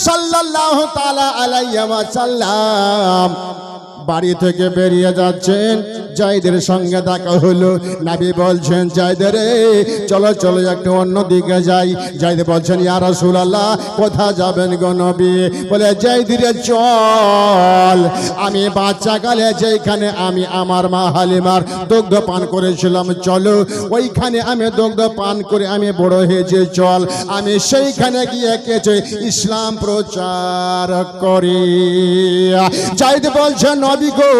সাল্লাল্লাহু তাআলা আলাইহি ওয়াসাল্লাম বাড়ি থেকে বেরিয়ে যাচ্ছেন, যায়েদের সঙ্গে দেখা হলো। নবী বলছেন, যায়েদ রে চলো চলো একটু অন্য দিকে যাই। যায়েদ বলছেন, ইয়া রাসূলুল্লাহ কোথায় যাবেন গো নবী? বলে, যায়েদ রে চল, আমি বাচ্চাকালে যেখানে আমি আমার মা হালিমার দুগ্ধ পান করেছিলাম, চলো ওইখানে আমি দুগ্ধ পান করে আমি বড় হয়েছি, চল আমি সেইখানে গিয়ে কিছু ইসলাম প্রচার করি। যায়েদ বলছেন, নবী গো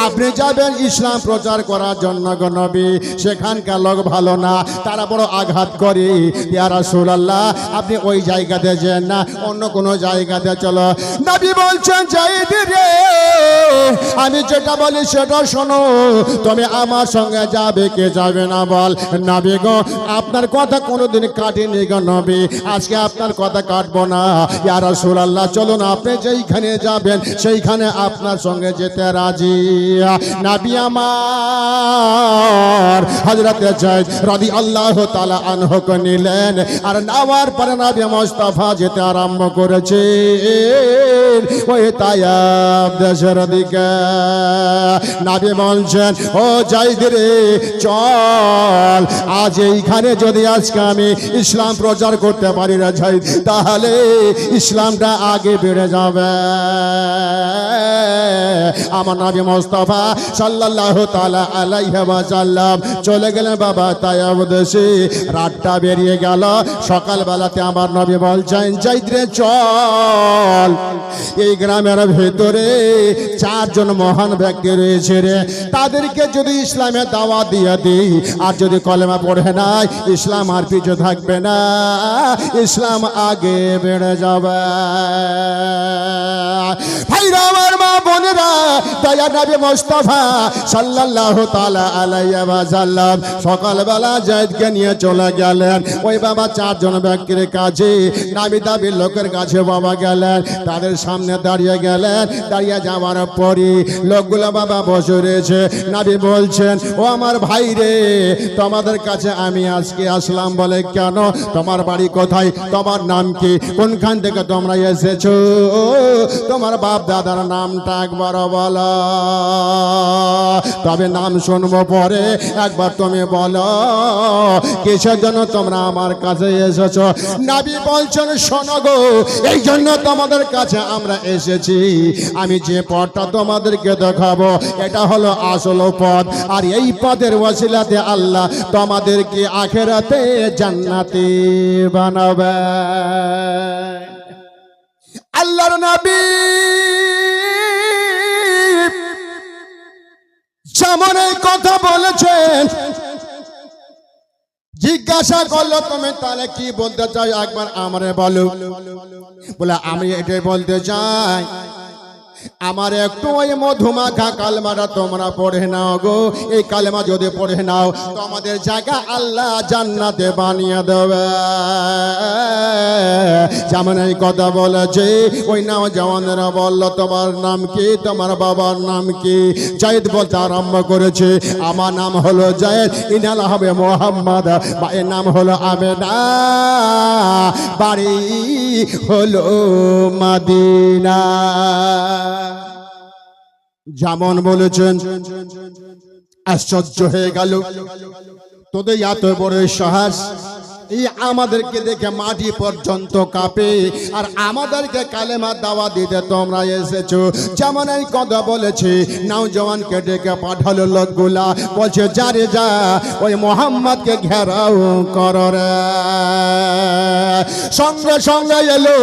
আপনি যাবেন ইসলাম প্রচার করার জন্য গো নবী, সেখানকার লোক ভালো না, তারা বড় আঘাত করে। ইয়া রাসূলুল্লাহ আপনি ওই জায়গাতে যান না, অন্য কোনো জায়গাতে চলো। নবী বলছেন, যায়েদ রে আমি যেটা বলি সেটা শোনো, তুমি আমার সঙ্গে যাবে কে যাবে না বল। নবী গো আপনার কথা কোনোদিন কাটিনি গো নবী, আজকে আপনার কথা কাটবো না। ইয়া রাসূলুল্লাহ চলুন, আপনি যেইখানে যাবেন সেইখানে আপনার সঙ্গে যেতে রাজি। নবী আমার হযরত যায়েদ রাদিয়াল্লাহু তাআলা আনহু কে নিলেন, আর নেওয়ার পরে নবী মুস্তাফা যেতে আরম্ভ করেছে ওই তায়েব দেশের দিকে। নবী বলছেন, ও যায়েদ রে চল, আজ এইখানে যদি আজকে আমি ইসলাম প্রচার করতে পারি না যায়েদ, তাহলে ইসলামটা আগে বেড়ে যাবে। আমার নবী মুস্তাফা সাল্লাল্লাহু তাআলা আলাইহি ওয়াসাল্লাম চলে গেলেন বাবা তায়েব দেশে। রাতটা বেরিয়ে গেল, সকালবেলাতে আমার নবী বলছেন, যায়েদ রে চল, এই গ্রামের ভেতরে চারজন মহান ব্যক্তি রয়েছে রে, তাদেরকে যদি ইসলামে দাওয়াত দিয়ে দিই, আর যদি কলেমা পড়ে নাই, ইসলাম আর পিছু থাকবে না, ইসলাম আগে বেড়ে যাবে। ভাইরা আমার, মা বোনেরা, দয়া নবী মুস্তাফা সাল্লাল্লাহু তাআলা আলাইহি ওয়াসাল্লাম সকালবেলা যায়েদকে নিয়ে চলে গেলেন ওই বাবা চারজন ব্যক্তির কাছে। নামি দাবি লোকের কাছে বাবা গেলেন, তাদের সামনে দাঁড়িয়ে গেলেন। দাঁড়িয়ে যাওয়ার পরে লোকগুলো বাবা বসে রয়েছে। নবী বলছেন, ও আমার ভাই রে, তোমাদের কাছে আমি আজকে আসলাম। বলে, কেন? তোমার বাড়ি কোথায়? তোমার নাম কি? কোনখান থেকে তোমরা এসেছো? তোমার বাপ দাদার নামটা একবার বলো, তবে নাম শুনবো পরে। একবার তুমি বলো কিসের জন্য তোমরা আমার কাছে এসেছো? নবী বলছেন, শোনো গো, এই জন্য তোমাদের কাছে আমরা এসেছি। আমি যে পথটা তোমাদেরকে দেখাবো এটা হলো আসল পথ, আর এই পথের ওসিলাতে আল্লাহ তোমাদেরকে আখিরাতে জান্নাতি বানাবে। আল্লাহর নবী যেমন এই কথা বলেছেন, জিজ্ঞাসা করলো, তুমি তাহলে কি বলতে চাই একবার আমারে বলো। বলে, আমি এটাই বলতে চাই, আমার একটু ওই মধুমাখা কালেমাটা তোমরা পড়ে নাও গো। এই কালেমা যদি পড়ে নাও, তোমাদের জায়গা আল্লাহ জান্নাতে বানিয়ে দেবে। যেমন এই কথা বলেছে, ওই নাম জওয়ানেরা বলল, তোমার নাম কি? তোমার বাবার নাম কি? যায়েদ বলতে আরম্ভ করেছে, আমার নাম হলো যায়েদ, ইনাল হবে মোহাম্মদ, বা এর নাম হলো আমেনা, বাড়ি হলো মদিনা। যেমন বলেছেন, আশ্চর্য হয়ে গেল, তোদের এত বড় সাহস, এই আমাদেরকে দেখে মাটি পর্যন্ত কাঁপে, আর আমাদেরকে কালেমা দাওয়া দিতে তোমরা এসেছো। যেমন এই কথা বলেছে, নওজওয়ানকে ডেকে পাঠালো লোকগুলা, বলছে, যারে যা ওই মোহাম্মদকে ঘেরাও করো রে। সঙ্গে সঙ্গে এলো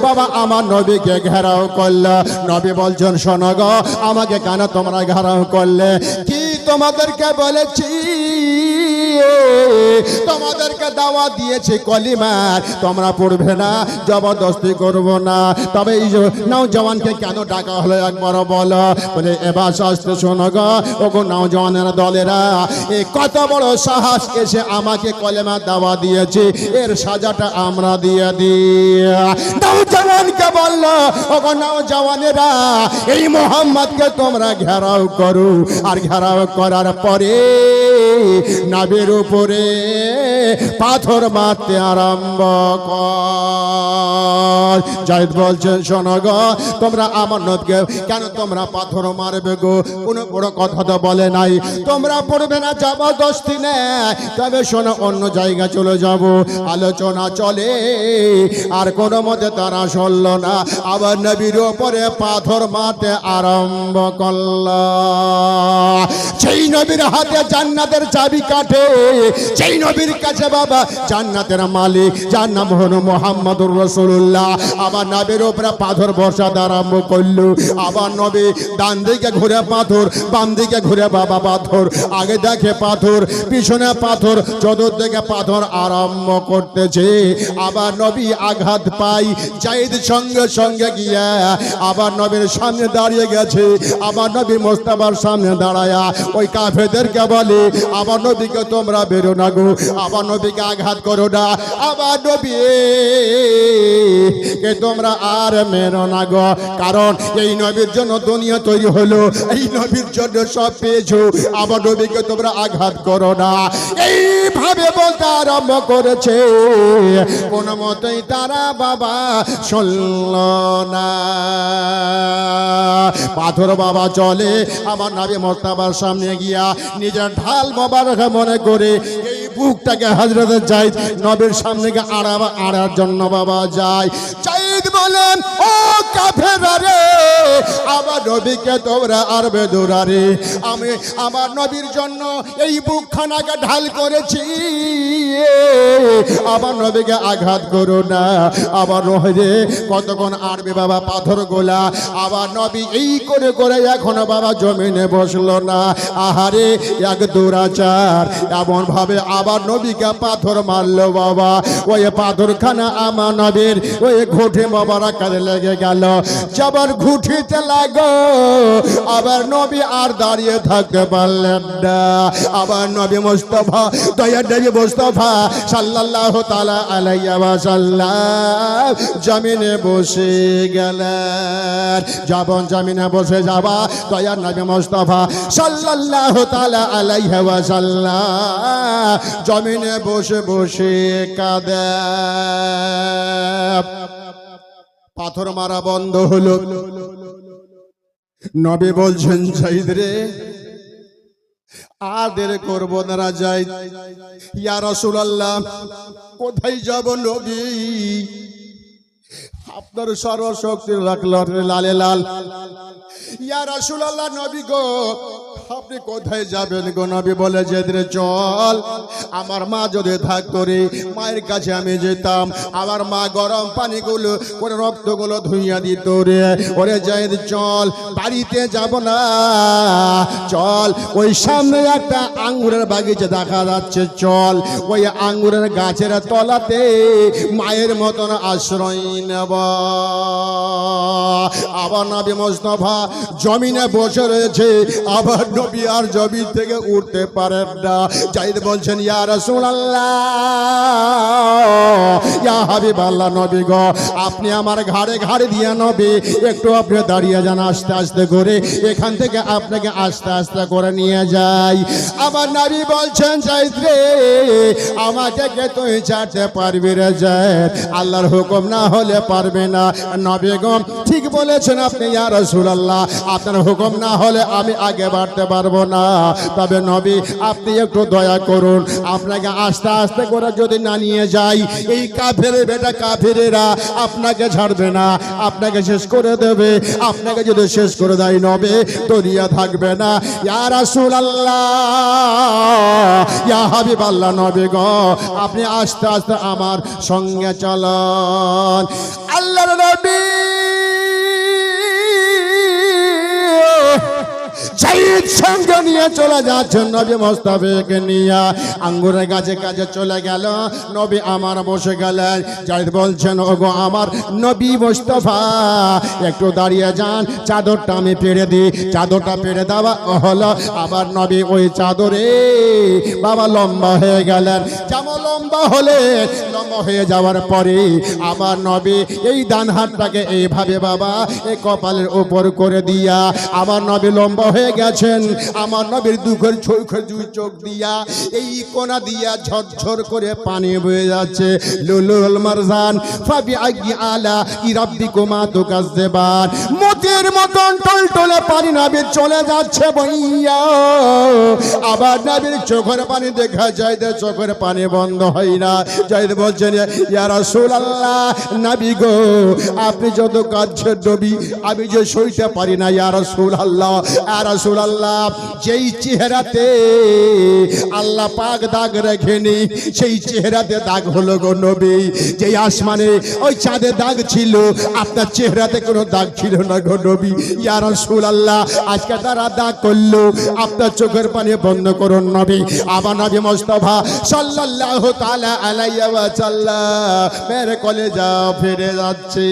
বাবা আমার নবীকে ঘেরাও করলো। নবী বলছেন, শোনো গো, আমাকে কেন তোমরা ঘেরাও করলে? কি তোমাদেরকে বলেছি? তোমাদেরকে দাওয়া দিয়েছে কলিমার, তোমরা পড়বে না, জবরদস্তি করব না। তবে এই নওজওয়ানকে কেন ডাকা হলো একবার বলো। বলে, এবার শাস্ত্র শোনো গো, ওগো নওজওয়ানের দলেরা, এই কত বড় সাহস এসে আমাকে কলেমা দাওয়া দিয়েছে, এর সাজাটা আমরা দিয়ে দিই। নওজওয়ানকে বলল, ওগো নওজওয়ানেরা, এই মোহাম্মদকে তোমরা ঘেরাও করো, আর ঘেরাও করার পরে নবীর উপরে পাথর মারতে আরম্ভ কর। জায়েদ বলছেন শোনো গো, তোমরা আমার নবীকে কেন তোমরা পাথর মারবে গো? কোনো বড় কথা তো বলে নাই, তোমরা পড়বে না জবরদস্তি নেই, তবে শোনো অন্য জায়গা চলে যাব। আলোচনা চলে আর কোনো মতে তারা শুনল না, আবার নবীর উপরে পাথর মারতে আরম্ভ করল। সেই নবীর হাতে জান্নাতের চাবি কাঠে, সেই নবীর কাছে বাবা জান্নাতের মালিক, যার নাম হলো মুহাম্মদুর রাসূলুল্লাহ, আবার নবীর উপরে পাথর বর্ষাতে আরম্ভ করলো। আবার নবী ডান দিকে ঘুরে পাথর, বাম দিকে ঘুরে বাবা পাথর, আগে দেখে পাথর, পিছনে পাথর, চতুর্দিকে পাথর আরম্ভ করতেছে। আবার নবী আঘাত পাই, জায়েদ সঙ্গে সঙ্গে গিয়া আবার নবীর সামনে দাঁড়িয়ে গেছে। আবার নবী মোস্তফার সামনে দাঁড়ায়া ওই কাফেরদেরকে বলে, আবার নবীকে তোমরা বেরো না গো, আবার নবীকে আঘাত করো না, আবার নবী কে তোমরা আর মেরো না গো, কারণ এই নবীর জন্য দুনিয়া তৈরি হলো, এই নবীর জন্য সব পেয়েছো, আবার নবীকে তোমরা আঘাত করো না। এইভাবে বলতে আরম্ভ করেছে, কোনো মতেই তারা বাবা শুনল না। পাথর বাবা চলে আমার নবী মুস্তাফার সামনে গিয়া নিজের ঢাল মোবারক মনে করে এই বুকটাকে হযরত জায়েদ নবীর সামনে আড়ার জন্য বাবা যায়। জায়েদ বলেন, ও কাফেররা রে, আমার নবীকে তোমরা আরবে দৌড়ারে, আমি আমার নবীর জন্য এই বুকখানাকে ঢাল করেছি, আবার নবীকে আঘাত করো না। আবার রহে কতক্ষণ আরবে বাবা পাথর গোলা, আবার নবী এই করে করে এখনো বাবা জমিনে বসলো না। আহারে এক দুরাচার, এমন ভাবে আবার নবীকে পাথর মারলো বাবা, ওই পাথরখানা আমার নবীর ওই ঘুঁটে বাবার কাজে লেগে গেল। যাবার ঘুঁটিতে লাগো, আবার নবী আর দাঁড়িয়ে থাকতে পারলেন না। আবার নবী মুস্তাফা, দয়ার নবী মুস্তাফা সাল্লাল্লাহু তাআলা আলাইহি ওয়াসাল্লাম জমিনে বসে গেলেন। যখন জমিনে বসে যাবা, দয়ার নবী মুস্তাফা সাল্লাল্লাহু তাআলা আলাইহি ওয়াসাল্লাম জমিনে বসে বসে কাঁদে। পাথর মারা বন্ধ হলো। নবী বলছেন, জায়েদ রে, আর দেরি করব না জায়েদ। ইয়া রাসূলুল্লাহ, কোথায় যাব নবী? আপনার সর্বশক্তির লালে লাল। ইয়া রাসূলুল্লাহ, নবী গো, আপনি কোথায় যাবেন গো? নবী বলে, জায়েদ রে চল, আমার মা যদি থাকতো রে, মায়ের কাছে আমি যেতাম, আমার মা গরম পানিগুলো করে রক্তগুলো ধুইয়া দিত রে। ওরে জায়েদ চল, বাড়িতে যাব না, চল, ওই সামনে একটা আঙ্গুরের বাগিচা দেখা যাচ্ছে, চল, ওই আঙ্গুরের গাছের তলাতে মায়ের মতন আশ্রয় নেব। আবার নবী মুস্তাফা জমিনে বসে রয়েছে, আবার নবী আর জমিন থেকে উঠতে পারেন না। জায়েদ বলছেন, ইয়া রাসূলুল্লাহ, ইয়া হাবিবাল্লাহ, নবী গো, আপনি আমার ঘাড়ে ঘাড়ে দিয়ে নবী একটু আপনি দাঁড়িয়ে যান, আস্তে আস্তে করে এখান থেকে আপনাকে আস্তে আস্তে করে নিয়ে যাই। আবার নবী বলছেন, জায়েদ রে, আমাকে কে তুই ছাড়তে পারবি রে জায়েদ? আল্লাহর হুকুম না হলে পারবে না। নবী গো, ঠিক বলেছেন আপনি ইয়া রাসূলুল্লাহ, আপনার হুকুম না হলে আমি আগে বাড়তে পারবো না। তবে নবী আপনি একটু দয়া করুন, আপনাকে আস্তে আস্তে করে যদি না নিয়ে যাই, এই কাফের বেটা কাফেরেরা আপনাকে ছাড়বে না, আপনাকে শেষ করে দেবে। আপনাকে যদি শেষ করে দেয় নবী, দুনিয়া থাকবে না। ইয়া রাসূলুল্লাহ, ইয়া হাবিবাল্লাহ, নবী গো, আপনি আস্তে আস্তে আমার সঙ্গে চলুন। আল্লাহর নবী জায়েদ সঙ্গে নিয়ে চলে যাচ্ছেন, নবী মুস্তাফাকে নিয়ে আঙ্গুরের গাছে কাছে চলে গেল। নবী আমার বসে গেলেন। জায়েদ বলছেন, ওগো আমার নবী মুস্তাফা, একটু দাঁড়িয়ে যান, চাদরটা আমি পেরে দিই। চাদরটা পেরে দেওয়া হলো। আবার নবী ওই চাদরে বাবা লম্বা হয়ে গেলেন। যেমন লম্বা হলে, লম্বা হয়ে যাওয়ার পরে আবার নবী এই ডান হাতটাকে এইভাবে বাবা এই কপালের উপর করে দিয়া, আবার নবী লম্বা হয়ে গেছে। বলছেন আমার নবীর দুঃখের দুই চোখ দিয়া এই কোনা দিয়া ঝরঝর করে পানি বয়ে যাচ্ছে লুলুল মারজান ফাবি আইয়ি আলা রাব্বিকুমা তুকাজ্জিবান মতির মতন টলটলে পানি নবীর চলে যাচ্ছে বইয়া আবার নবীর চোখের পানি দেখা যায় যে চোখের পানি বন্ধ হয় না যাইদ বলছেন ইয়া রাসূলুল্লাহ নবী গো আপনি যত কাঁদছেন নবী আমি যে সইতে পারি না ইয়া রাসূলুল্লাহ ইয়া রাসূলুল্লাহ যেই চেহারাতে আল্লাহ পাক দাগ রাখেনি সেই চেহারাতে দাগ হলো গো নবী যেই আসমানে ওই চাঁদে দাগ ছিল আপনার চেহারাতে কোনো দাগ ছিল না গো নবী ইয়া রাসূলুল্লাহ আজকে তারা দাগ করলো আপনার চোখের পানি বন্ধ করুন নবী আবার নবী মুস্তাফা সাল্লাল্লাহু তাআলা আলাইহি ওয়া সাল্লাম মেরে কলেজা ফিরে যাচ্ছে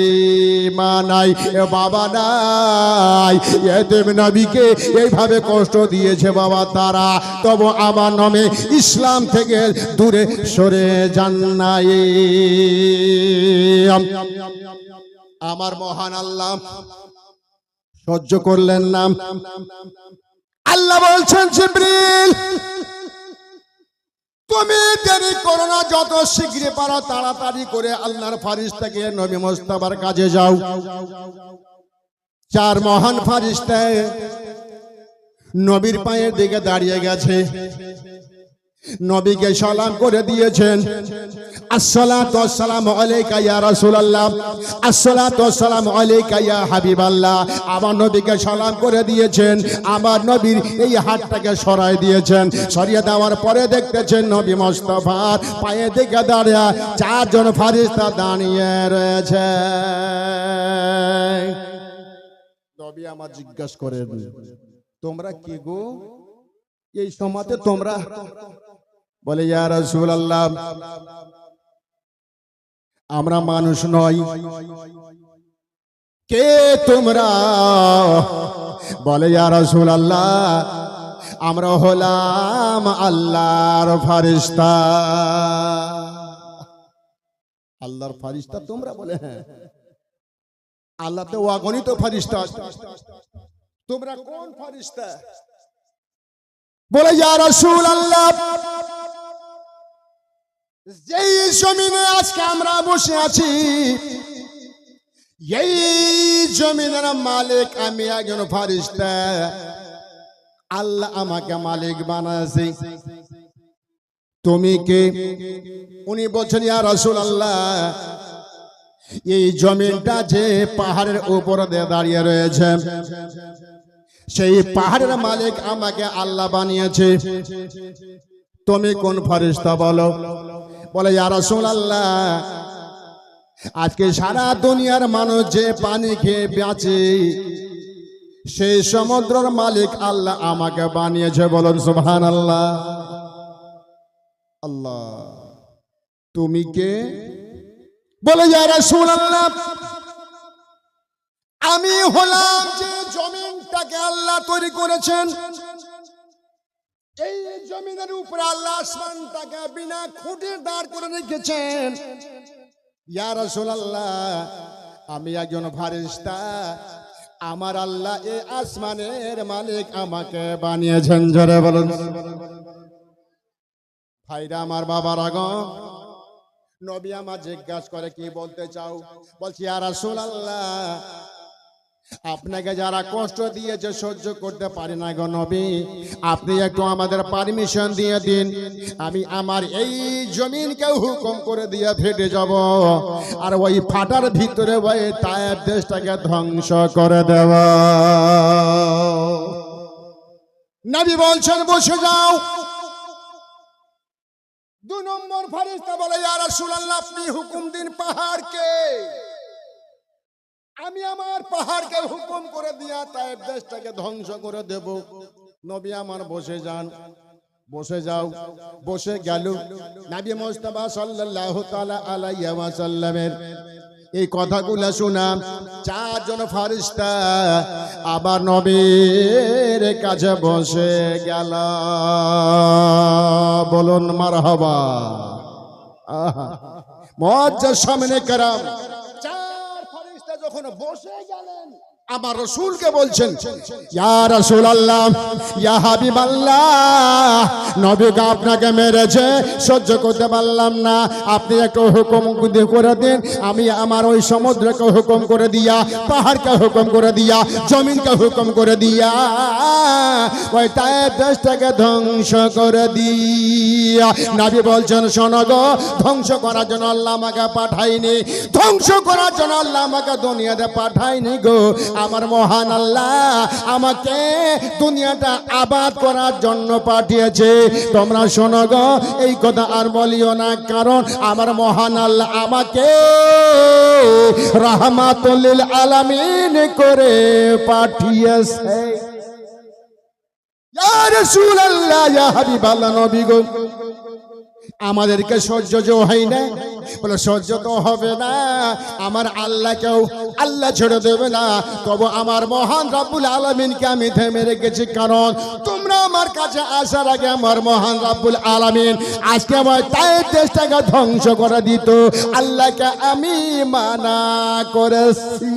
মা নাই বাবা নাই এতিম নবীকে এইভাবে কষ্ট দিয়েছে বাবা তারা তবু আমার নামে ইসলাম থেকে দূরে সরে যান নাই আমার মহান আল্লাহ সহ্য করলেন না আল্লাহ বলছেন জিবরিল তুমি দেরি করো না যত শীঘ্র পারো তাড়াতাড়ি করে আল্লাহর ফেরেশতাকে নবী মুস্তাফার কাছে যাও চার মহান ফেরেশতা নবীর পায়ের দিকে দাঁড়িয়ে গেছে নবীকে সালাম করে দিয়েছেন আসসালাতু ওয়াসসালামু আলাইকা ইয়া রাসূলুল্লাহ আসসালাতু ওয়াসসালামু আলাইকা ইয়া হাবিবাল্লাহ আমার নবীকে সালাম করে দিয়েছেন আমার নবীর এই হাতটাকে সরাই দিয়েছেন সরিয়ে দেওয়ার পরে দেখতেছেন নবী মুস্তাফার পায়ে দিকে দাঁড়িয়ে চারজন ফেরেশতা দাঁড়িয়ে রয়েছে নবী আমার জিজ্ঞাসা করেন তোমরা কি গো এই সময়তে তোমরা বলে ইয়া রাসূলুল্লাহ আমরা মানুষ নই কে তোমরা বলে ইয়া রাসূলুল্লাহ আমরা হলাম আল্লাহর ফেরেশতা আল্লাহর ফেরেশতা তোমরা বলে হ্যাঁ আল্লাহ তো অগণিত ফেরেশতা তোমরা কোন ফেরেশতা বলে ইয়া রাসূলুল্লাহ যেই জমিনে আজকে আমরা বসে আছি এই জমিনের মালিক আমি একজন ফেরেশতা আল্লাহ আমাকে মালিক বানাইছে তুমি কে উনি বলছেন ইয়া রাসূলুল্লাহ এই জমিনটা যে পাহাড়ের উপরে দাঁড়িয়ে রয়েছে সেই পাহাড়ের মালিক আমাকে আল্লাহ বানিয়েছে তুমি কোন ফেরেশতা বলো বলে ইয়া রাসূলুল্লাহ আজকে সারা দুনিয়ার মানুষ যে পানি খেয়ে বাঁচে সেই সমুদ্রের মালিক আল্লাহ আমাকে বানিয়েছে বলুন সুবহানাল্লাহ আল্লাহ তুমি কে বলে ইয়া রাসূলুল্লাহ আমি হলাম যে জমিনটাকে আল্লাহ তৈরি করেছেন এই জমিনের উপরে আল্লাহ আসমানটাকে বিনা খুঁটে দাঁড় করে রেখেছেন ইয়া রাসূলুল্লাহ আমি একজন ফেরেশতা আমার আল্লাহ এই আসমানের মালিক আমাকে বানিয়েছেন জোরে বলুন ভাইরা আমার বাবার আগো নবী আমার জিজ্ঞাসা করে কি বলতে চাও বলছি ইয়া রাসূলুল্লাহ আপনাকে যারা কষ্ট দিয়েছে সহ্য করতে পারি না গো নবী আপনি একটু আমাদের পারমিশন দিয়ে দিন আমি আমার এই জমিনকে হুকুম করে দিয়ে ফেটে যাব আর ওই ফাটার ভিতরে ওই তায়েব দেশটাকে ধ্বংস করে দেব নবী বলছেন বসে যাও দুই নম্বর ফেরেশতা বলে ইয়া রাসূলুল্লাহ আপনি হুকুম দিন পাহাড়কে আমি আমার পাহাড়কে হুকুম করে দিয়া তায়েব দেশটাকে ধ্বংস করে দেব নবী আমার বসে যান বসে যাও বসে গেল নবী মুস্তাফা সাল্লাল্লাহু তাআলা আলাইহি ওয়া সাল্লামের এই কথাগুলো শোনা চারজন ফেরেশতা আবার নবীর কাছে বসে গেল বলুন মারহাবা মুআজ্জাজ সামনে کرام যখন বসে গেলেন আমার রাসূলকে বলছেন, ইয়া রাসূলুল্লাহ, ইয়া হাবিবাল্লাহ, নবী গো আপনাকে মেরেছে, সহ্য করতে পারলাম না, আপনি একটু হুকুম করে দিন। আমি আমার ওই সমুদ্রকে হুকুম করে দিয়া, পাহাড়কে হুকুম করে দিয়া, জমিনকে হুকুম করে দিয়া ওই তায়েব দেশটাকে ধ্বংস করে দিয়া। নবী বলছেন, শোনো গো, ধ্বংস করার জন্য আল্লাহ আমাকে পাঠায়নি, ধ্বংস করার জন্য আল্লাহ আমাকে দুনিয়াতে পাঠায়নি গো। আমার মহান আল্লাহ আমাকে দুনিয়াটা আবাদ করার জন্য পাঠিয়েছে। তোমরা শোনো গো, এই কথা আর বলিও না, কারণ আমার মহান আল্লাহ আমাকে রাহমাতুল লিল আলামিন করে পাঠিয়েছে। ইয়া রাসূলুল্লাহ, ইয়া হাবিবাল্লাহ, নবী গো আমাদেরকে সহ্য যে হয় না, বলে সহ্য তো হবে না, আমার আল্লাহকেও আল্লাহ ছেড়ে দেবে না, তবু আমার মহান রব্বুল আলামিনকে আমি থেমে রেখেছি, কারণ তোমরা আমার কাছে আসার আগে আমার মহান রব্বুল আলামিন আজকে আমার তায়েব দেশটাকে ধ্বংস করে দিত, আল্লাহকে আমি মানা করেছি।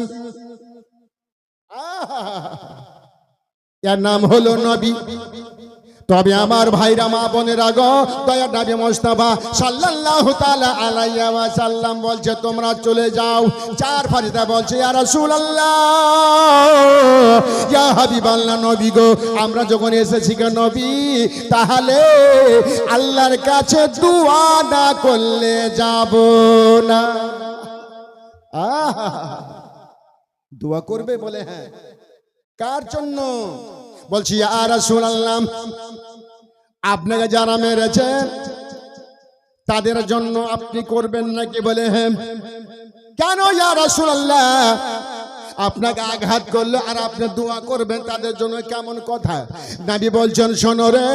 এর নাম হলো নবী। তবে আমার ভাইরা, মা বোনেরা গো, দয়ার নবী মুস্তাফা সাল্লাল্লাহু তাআলা আলাইহি ওয়াসাল্লাম বলছে, তোমরা চলে যাও। চার ফারিস্তা বলছে, ইয়া রাসূলুল্লাহ, ইয়া হাবিবাল্লাহ, নবী গো আমরা যখন এসেছি গো নবী, তাহলে আল্লাহর কাছে দোয়া না করলে যাব না। দোয়া করবে? বলে হ্যাঁ। কার জন্য? বলছি, ইয়া রাসূলুল্লাহ, আপনাকে যারা মেরেছে তাদের জন্য আপনি করবেন নাকি? বলে হ্যাঁ। কেন ইয়া রাসূলুল্লাহ, আপনাকে আঘাত করলো আর আপনি দোয়া করবেন তাদের জন্য, কেমন কথা? নবী বলছেন, শোনো রে,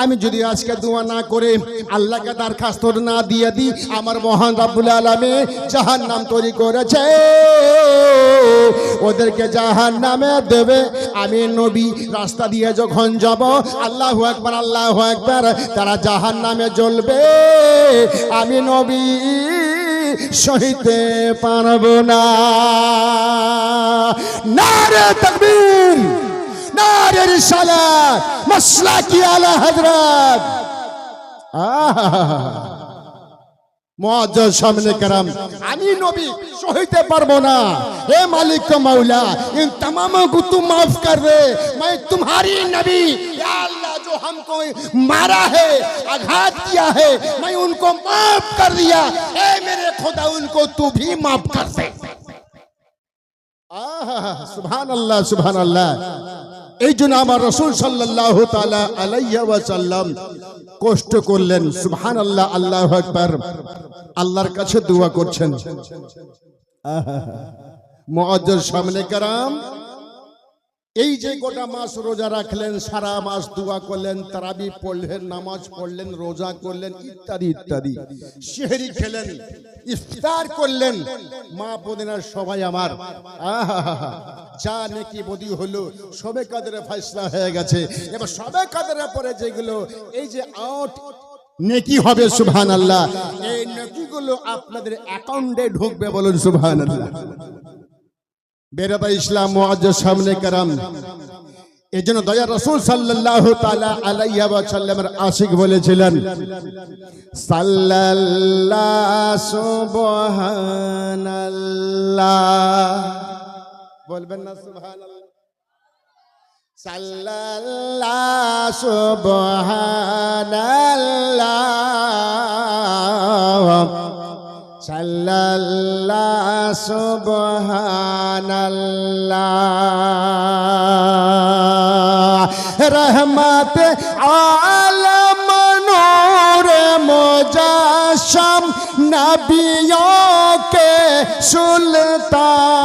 আমি যদি আজকে দোয়া না করে আল্লাহকে দরখাস্ত না দিয়ে দিই, আমার মহান রব্বুল আলামিন জাহান্নাম তৈরি করেছে, ওদেরকে জাহান্নামে দেবে। আমি নবী রাস্তা দিয়ে যখন যাব, আল্লাহু আকবার, আল্লাহু আকবার, তারা জাহান্নামে জ্বলবে, আমি নবী সহিতে পারবো না। নারে তাকবীর, নারে রিসালাত, মাসলাকি আলা হযরত। মুআজ্জাজ সামনে کرام, আমি নবী সহিতে পারবো না। হে মালিক কা মৌলা, इन तमामों को तू माफ कर दे, मैं तुम्हारी नबी, या अल्लाह जो हमको मारा है, आघात किया है, मैं उनको माफ कर दिया, ए मेरे खुदा उनको तू भी माफ कर दे। সুবহানাল্লাহ, সুবহানাল্লাহ। এই জন্য আমার রাসূল সাল্লাল্লাহু তাআলা আলাইহি ওয়াসাল্লাম কষ্ট করলেন। সুবহানাল্লাহ, আল্লাহু আকবার, আল্লাহর কাছে দোয়া করছেন। মুআজ্জাজ সামনে کرام, এই যে গোটা মাস রোজা রাখলেন, সারা মাস দোয়া করলেন, তারাবি পড়লেন, নামাজ পড়লেন, রোজা করলেন, ইত্যাদি ইত্যাদি, সেহরি খেলেন, ইফতার করলেন, মা বোনেরা সবাই আমার যা নেকি বদি হলো, সবে কাদরে ফয়সালা হয়ে গেছে। এবার সবে কাদরের পরে যেগুলো এই যে আউট নেকি হবে, সুবহানাল্লাহ, এই নেকিগুলো আপনাদের অ্যাকাউন্টে ঢুকবে, বলুন সুবহানাল্লাহ। বেরাদা ইসলাম, মুআজ্জাজ সামনে کرام, এই জন্য দয়ার রাসূল সাল্লাল্লাহু তাআলা আলাইহি ওয়াসাল্লামের আশিক বলেছিলেন, সাল্লাল্লাহু সুবহানাল্লাহ, বলবেন না সুবহানাল্লাহ? সাল্লাল্লাহু সুবহানাল্লাহ, সাল্লাল্লাহু সুবহানাল্লাহ। रहमत आलम नूर मुजस्सम नबियों के सुल्तान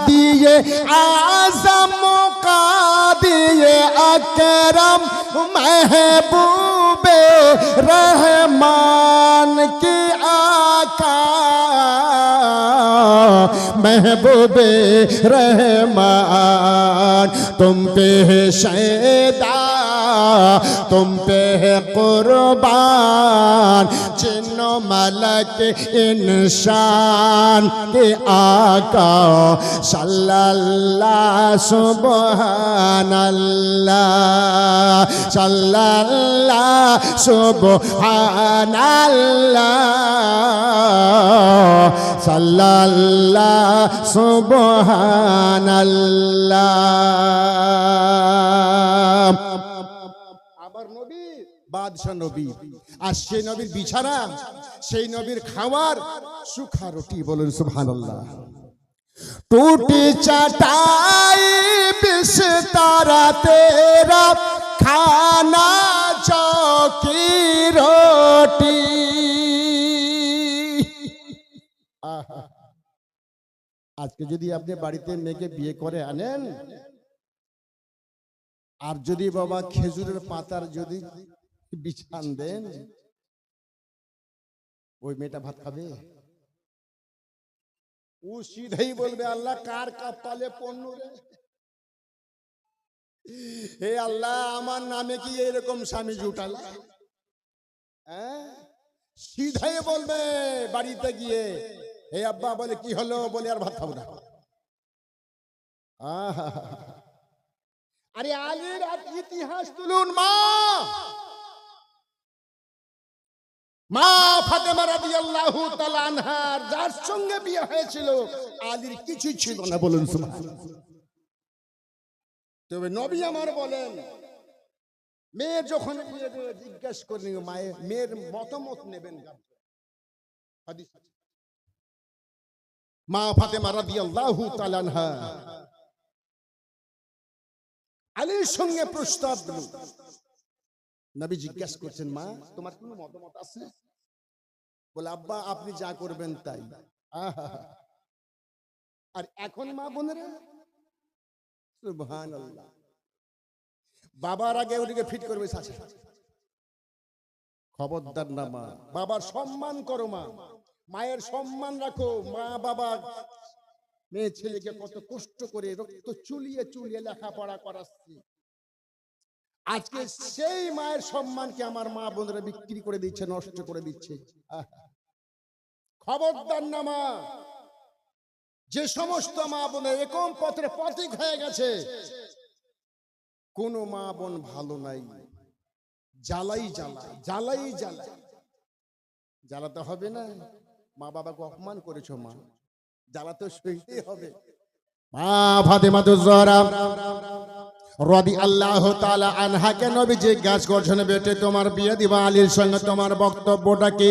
दिए आज़म का दिए अकरम महबूबे रहमान की आका महबूबे रहमान तुम पे शैदा तुम पे है कुर्बान जिन्नो मलक इंसान के आका सल्लल्लाहु सुबहान अल्लाह सल्लल्लाहु सुबहान अल्लाह सल्लल्लाहु सुबहान अल्लाह। আবার নবী বাদশা নবী আর সেই নবীর বিছানা সেই নবীর খাবার সুখা রুটি বলুন সুবহানাল্লাহ। टूटी चटाई बिस्तारा तेरा खाना चौकी रोटी। আজকে যদি আপনি বাড়িতে মেয়েকে বিয়ে করে আনেন আর যদি বাবা খেজুরের পাতার যদি বিছান দেন ওই মেয়েটা ভাত খাবে? ও সিধেই বলবে আল্লাহ কার কপালে পণ্য রে, হে আল্লাহ আমার নামে কি এরকম স্বামী জুটালা? সিধেই বলবে বাড়িতে গিয়ে, হে আব্বা বলে কি হলো, বলে আর ভাত খাবো না। আরে আলীর ইতিহাস তুলুন। মা ফাতেমা রাদিয়াল্লাহু তাআলা আনহার যার সঙ্গে বিয়ে হয়েছিল আলীর কিছু ছিল না বলুন সুবহানাল্লাহ। তবে নবী আমার বলেন মেয়ে যখন বিয়ে দিয়ে জিজ্ঞাসা করলেন মেয়ের মতামত নেবেন। হাদিস মা ফাতেমা রাদিয়াল্লাহু তাআলা আনহা আলীর সঙ্গে প্রস্তাব দিল। নবী জিজ্ঞাসা করছেন মা তোমার কোনো মতামত আছে? বলে আব্বা আপনি যা করবেন তাই। আর এখন মা বোনেরা সুবহানাল্লাহ বাবার আগে ওদিকে ফিট করবে চাচা, খবরদার না মা, বাবার সম্মান করো মা, মায়ের সম্মান রাখো। মা বাবা মেয়ে ছেলেকে কত কষ্ট করে রক্ত চুলিয়ে চুলিয়ে লেখাপড়া করাচ্ছে, আজকে সেই মায়ের সম্মানকে আমার মা বোনেরা বিক্রি করে দিচ্ছে, নষ্ট করে দিচ্ছে। খবরদার না মা। যে সমস্ত মা বোনের এরকম পথের পথিক হয়ে গেছে কোন মা বোন ভালো নাই, জ্বালাই জ্বালাই জ্বালাই জ্বালাই। জ্বালাতে হবে না, মা বাবাকে অপমান করেছো মা, জ্বালাতে সইতেই হবে। মা ফাতেমাতুজ জহরা রাদিয়াল্লাহু তাআলা আনহাকে নবী জিজ্ঞাসা করছেন বেটে তোমার বিয়ে দিবা আলীর সঙ্গে, তোমার বক্তব্যটা কি?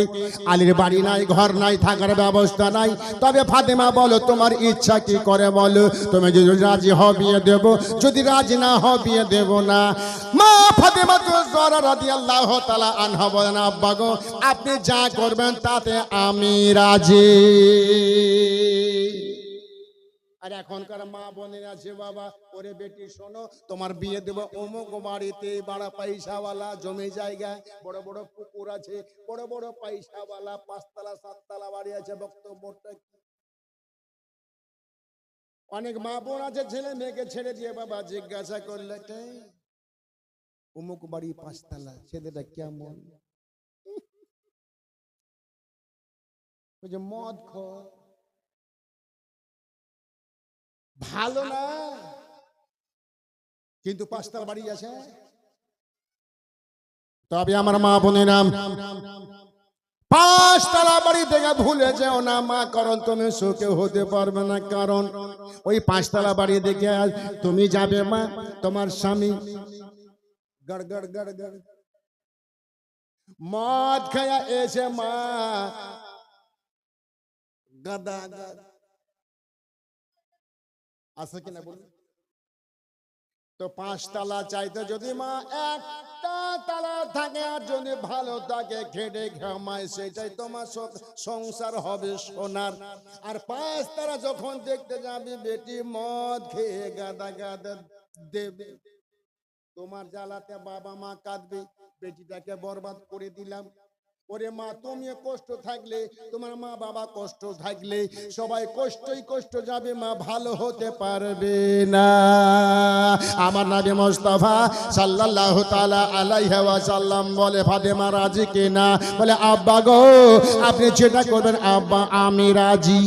আলীর বাড়ি নাই, ঘর নাই, থাকার ব্যবস্থা নাই, তবে ফাতেমা বলো তোমার ইচ্ছা কি করে বলো, তুমি যদি রাজি হও বিয়ে দেব, যদি রাজি না হও বিয়ে দেব না। মা ফাতেমাতুজ জহরা রাদিয়াল্লাহু তাআলা আনহা বলেন আব্বা গো আপনি যা করবেন তাতে আমি রাজি। আর এখনকার মা বোনের আছে বাবা ওরে বেটি শোনো তোমার বিয়ে দেবো অমুক বাড়িতে, বড় পয়সাওয়ালা, জমি জায়গা, বড় বড় পুকুর আছে, বড় বড় পয়সাওয়ালা, 5 তলা 7 তলা বাড়ি আছে। বক্তব্যটা অনেক মা বোন আছে ছেলে মেয়েকে ছেড়ে দিয়ে বাবা জিজ্ঞাসা করলে অমুক বাড়ি 5 তলা, ছেলেটা কেমন? ওই যে মদ খোর, ভালো না, কিন্তু 5 তলা বাড়ি আছে। তবে আমার মা বোনেরা 5 তলা বাড়ি থেকে ভুলে যেও না মা, কারণ তুমি সুখে হতে পারবে না। কারণ ওই 5 তলা বাড়ি দেখে তুমি যাবে মা, তোমার স্বামী গড় গড় গড় গড় মদ খায়া এসে মা গাদা আছে কিনা বলুন তো? 5 তলা চাইতে যদি মা একটা তলা থাকে আর যদি ভালো থাকে খেটে ঘামায় সেটাই তোমার সংসার হবে সোনার। আর 5 তলা যখন দেখতে যাবি বেটি মদ খেয়ে গাদা গাদা দেবে, তোমার জ্বালাতে বাবা মা কাঁদবে, বেটিটাকে বরবাদ করে দিলাম, ওরে মা, তুমি কষ্ট থাকলে, তোমার মা বাবা কষ্ট থাকলে, সবাই কষ্টই কষ্ট যাবে, মা ভালো হতে পারবে না। আমার নবী মুস্তাফা সাল্লাল্লাহু তাআলা আলাইহি ওয়াসাল্লাম বলে, ফাতেমা রাজি কিনা? বলে, আব্বা গো, আপনি যেটা করবেন আব্বা আমি রাজি।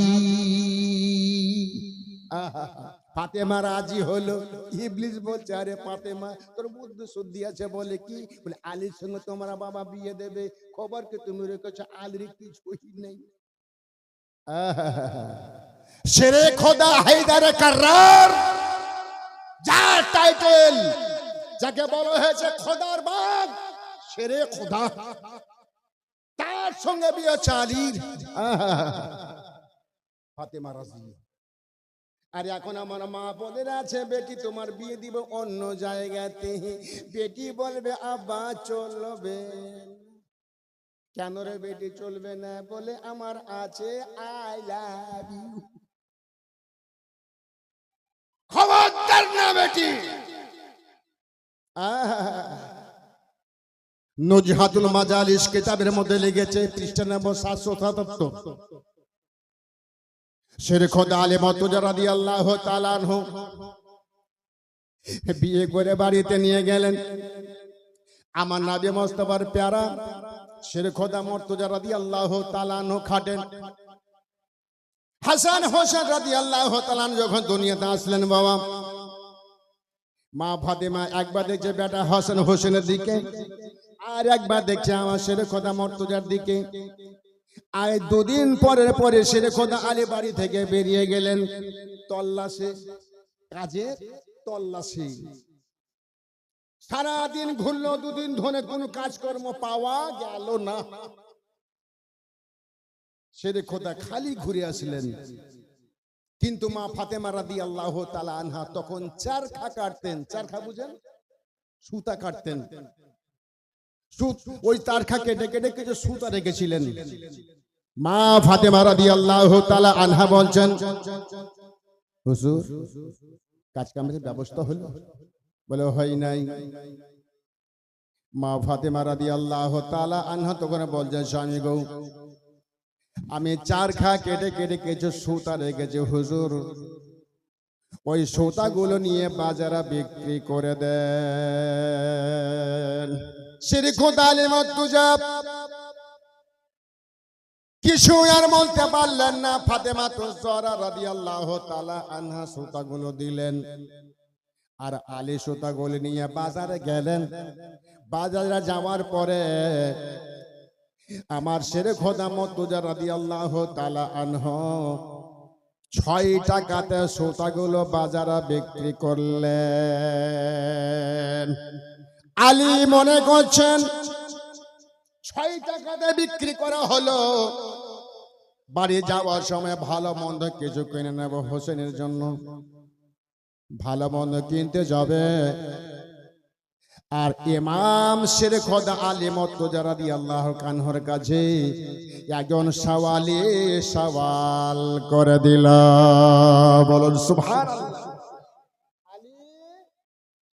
ফাতেমা রাজি হলো। ইবলিস বলছে, আরে ফাতেমা, তোর বুদ্ধি শুদ্ধি আছে বলে কি? বলে, আলীর সঙ্গে তোমার বাবা বিয়ে দেবে, খবর কি তুমি রেখেছো? আলীর কিছুই নেই। শেরে খোদা হায়দারে কাররার, যার টাইটেল, যাকে বলা হয়েছে খোদার বাপ, শেরে খোদা, তার সঙ্গে বিয়ে আলীর। ফাতেমা রাজি। আর এখন আমার মা বোনের আছে, বেটি তোমার বিয়ে দিব অন্য জায়গাতে। বেটি বলবে, আব্বা চলবে। কেন রে বেটি চলবে না? বলে, আমার আছে আই লাভ ইউ। খবরদার না বেটি। নুজহাতুল মাজালিস কিতাবের মধ্যে লিখেছে, পৃষ্ঠা নম্বর 777। শেরে খোদা আলেম মুর্তজা রাদিয়াল্লাহু তাআলা আনহু বিয়ে করে বাড়িতে নিয়ে গেলেন। আমার নবী মুস্তাফার প্যারা শেরে খোদা মুর্তজা রাদিয়াল্লাহু তাআলা আনহু খাটেন। হাসান হোসেন রাদিয়াল্লাহু তাআলা যখন দুনিয়াতে আসলেন, বাবা মা ফাতেমা একবার দেখছে বেটা হাসান হোসেনের দিকে, আর একবার দেখছে আমার শেরে খোদা মুর্তজার দিকে। আর দুদিন পরের পরে শেরে খোদা আলী বাড়ি থেকে বেরিয়ে গেলেন তল্লাশি, কাজের তল্লাশি। সারাদিন ঘুরলো, দুদিন ধরে কোনো কাজকর্ম পাওয়া গেল না। শেরে খোদা খালি ঘুরে আসলেন। কিন্তু মা ফাতেমা রাদিয়াল্লাহু তাআলা আনহা তখন চারখা কাটতেন। চারখা বুঝেন? সুতা কাটতেন। ওই চারখা কেটে কেটে কিছু সুতা রেখেছিলেন। মা ফাতেমা রাদিয়াল্লাহু তাআলা আনহা বলছেন, হুজুর কাজ কামের ব্যবস্থা হলো? বলে, হয় নাই। মা ফাতেমা রাদিয়াল্লাহু তাআলা আনহা তখন বলছেন, স্বামী গো, আমি চারখা কেটে কেটে কিছু সুতা রেখেছি হুজুর, ওই সুতাগুলো নিয়ে বাজারে বিক্রি করে দেন। শেরে খোদা আলেম মুর্তজা কিছু আর বলতে পারলেন না। ফাতেমা জোহরা রাদিয়াল্লাহু তাআলা আনহা সুতাগুলো দিলেন, আর আলী সুতাগুলো নিয়ে বাজারে গেলেন। বাজারে যাওয়ার পরে আমার শেরে খোদা মুর্তজা রাদিয়াল্লাহু তাআলা আনহু 6 টাকাতে সুতাগুলো বাজারে বিক্রি করলেন। আলী মনে করছেন 6 টাকাতে বিক্রি করা হলো, বাড়ি যাওয়ার সময় ভালো মন্দ কিছু কিনে নেব হোসেনের জন্য। ভালো মন্দ কিনতে যাবে, আর ইমাম শেরে খোদা আলী মুর্তজা রাদিয়াল্লাহু আনহুর কাছে একজন সওয়ালি সওয়াল করে দিল। বলুন সুবহানাল্লাহ। আলী,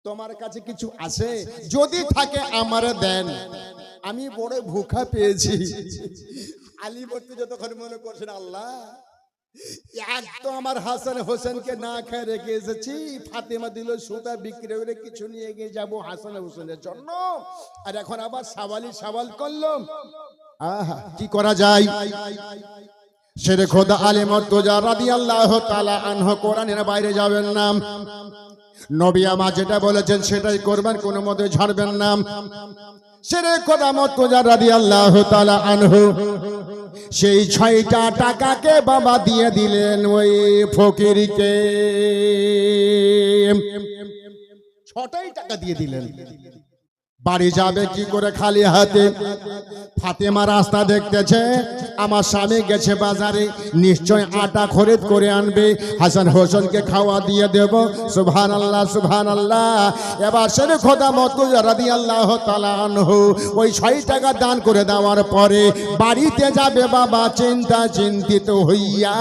তোমার কাছে কিছু আছে? যদি থাকে আমারে দেন, আমি বড় ভুখা পেয়েছি। আলী মুর্তজা তখন মনে করছেন, আল্লাহ, এক তো আমার হাসান হোসেনকে না খেয়ে রেখে এসেছি, ফাতেমা দিল সুতা বিক্রি করে কিছু নিয়ে গিয়ে যাবো হাসান হোসেনের জন্য, আর এখন আবার সওয়ালি সওয়াল করলো। আহা, কি করা যায়? শেরে খোদা আলী মুর্তজা রাদিয়াল্লাহু তাআলা আনহু কোরআনের বাইরে যাবেন না। নবী আমার যেটা বলেছেন সেটাই করবেন, কোনো মতে ছাড়বেন না। শেরে খোদা মুর্তজা রাদিয়াল্লাহু তাআলা আনহু সেই 6টা টাকাকে বাবা দিয়ে দিলেন ওই ফকিরকে। 6টাই টাকা দিয়ে দিলেন। বাড়ি যাবে কি করে খালি হাতে? ফাতেমা রাস্তা দেখতেছে, আমার স্বামী গেছে বাজারে, নিশ্চয় আটা খরিদ করে আনবে, হাসান হোসেনকে খাওয়া দিয়ে দেব। সুবহানাল্লাহ সুবহানাল্লাহ। এবার শেরে খোদা মুর্তজা রাদিয়াল্লাহু তাআলা আনহু ওই 6 টাকা দান করে দেওয়ার পরে বাড়িতে যাবে বাবা চিন্তিত হইয়া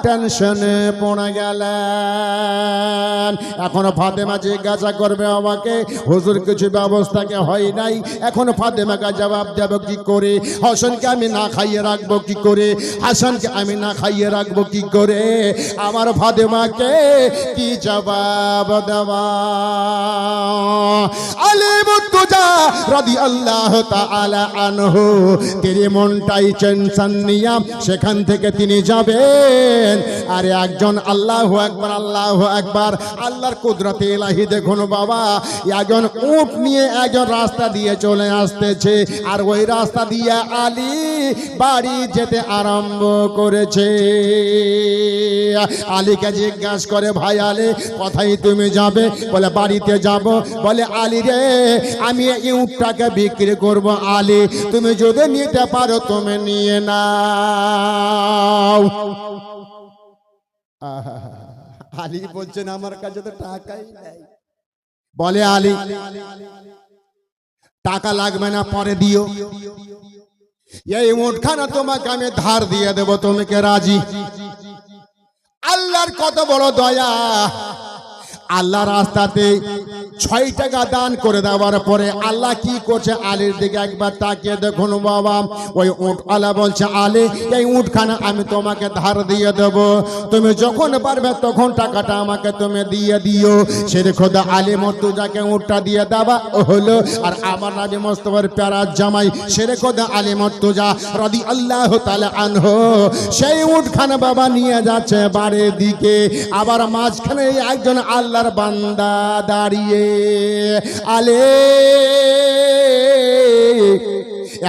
টেনশনে পড়ে গেলেন। এখন ফাতেমা জিজ্ঞাসা করবে আমাকে, হুজুর হুজুর কিছু ব্যবস্থাকে হয় নাই, এখন ফাতেমাকে জবাব দেব কি করে? হাসানকে আমি না খাইয়ে রাখবো কি করে? হাসানকে আমি না খাইয়ে রাখবো কি করে? আমার ফাতেমাকে কি জবাব দেওয়া? আলী মুর্তজা রাদিয়াল্লাহু তাআলা আনহু তিনি মনটাই টেনশন নিয়া সেখান থেকে তিনি যাবেন। আরে একজন আল্লাহু আকবার, আল্লাহু আকবার, আল্লাহর কুদরতে ইলাহি দেখুন বাবা, একজন উট নিয়ে একজন রাস্তা দিয়ে চলে আসতেছে, আর ওই রাস্তা দিয়ে আলী বাড়ি যেতে আরম্ভ করেছে। আলীকে জিজ্ঞাসা করে, ভাই আলী কোথায় তুমি যাবে? বলে বাড়িতে যাব। বলে আলী রে, আমি এই উটটাকে বিক্রি করব, আলী তুমি যদি নিতে পারো তুমি নিয়ে নাও। আলী বলছেন আমার কাছে তো টাকাই নাই। বলে আলী টাকা লাগবে না, পরে দিও, এই উটখানা তোমাকে আমি ধার দিয়ে দেব, তুমি কে রাজি? আল্লাহর কত বড় দয়া, আল্লাহ রাস্তাতে 6 টাকা দান করে দেওয়ার পরে আল্লাহ কি করছে? আলীর দিকে একবার তাকিয়ে দেখুন বাবা, ওই উট আলা বলছে আলী এই উটখানা আমি তোমাকে ধার দিয়ে দেব, তুমি যখন পারবে তখন টাকাটা আমাকে তুমি দিয়ে দিও। সেরে খোদা আলী মুর্তজাকে উটটা দিয়ে দেওয়া হলো। আর আমার নবী মুস্তাফার প্যারার জামাই সেরে খোদা আলী মুর্তজা রাদিয়াল্লাহু তাআলা আনহু সেই উটখানা বাবা নিয়ে যাচ্ছে বাড়ির দিকে। আবার মাঝখানে একজন আল্লাহর বান্দা দাঁড়িয়ে, আলে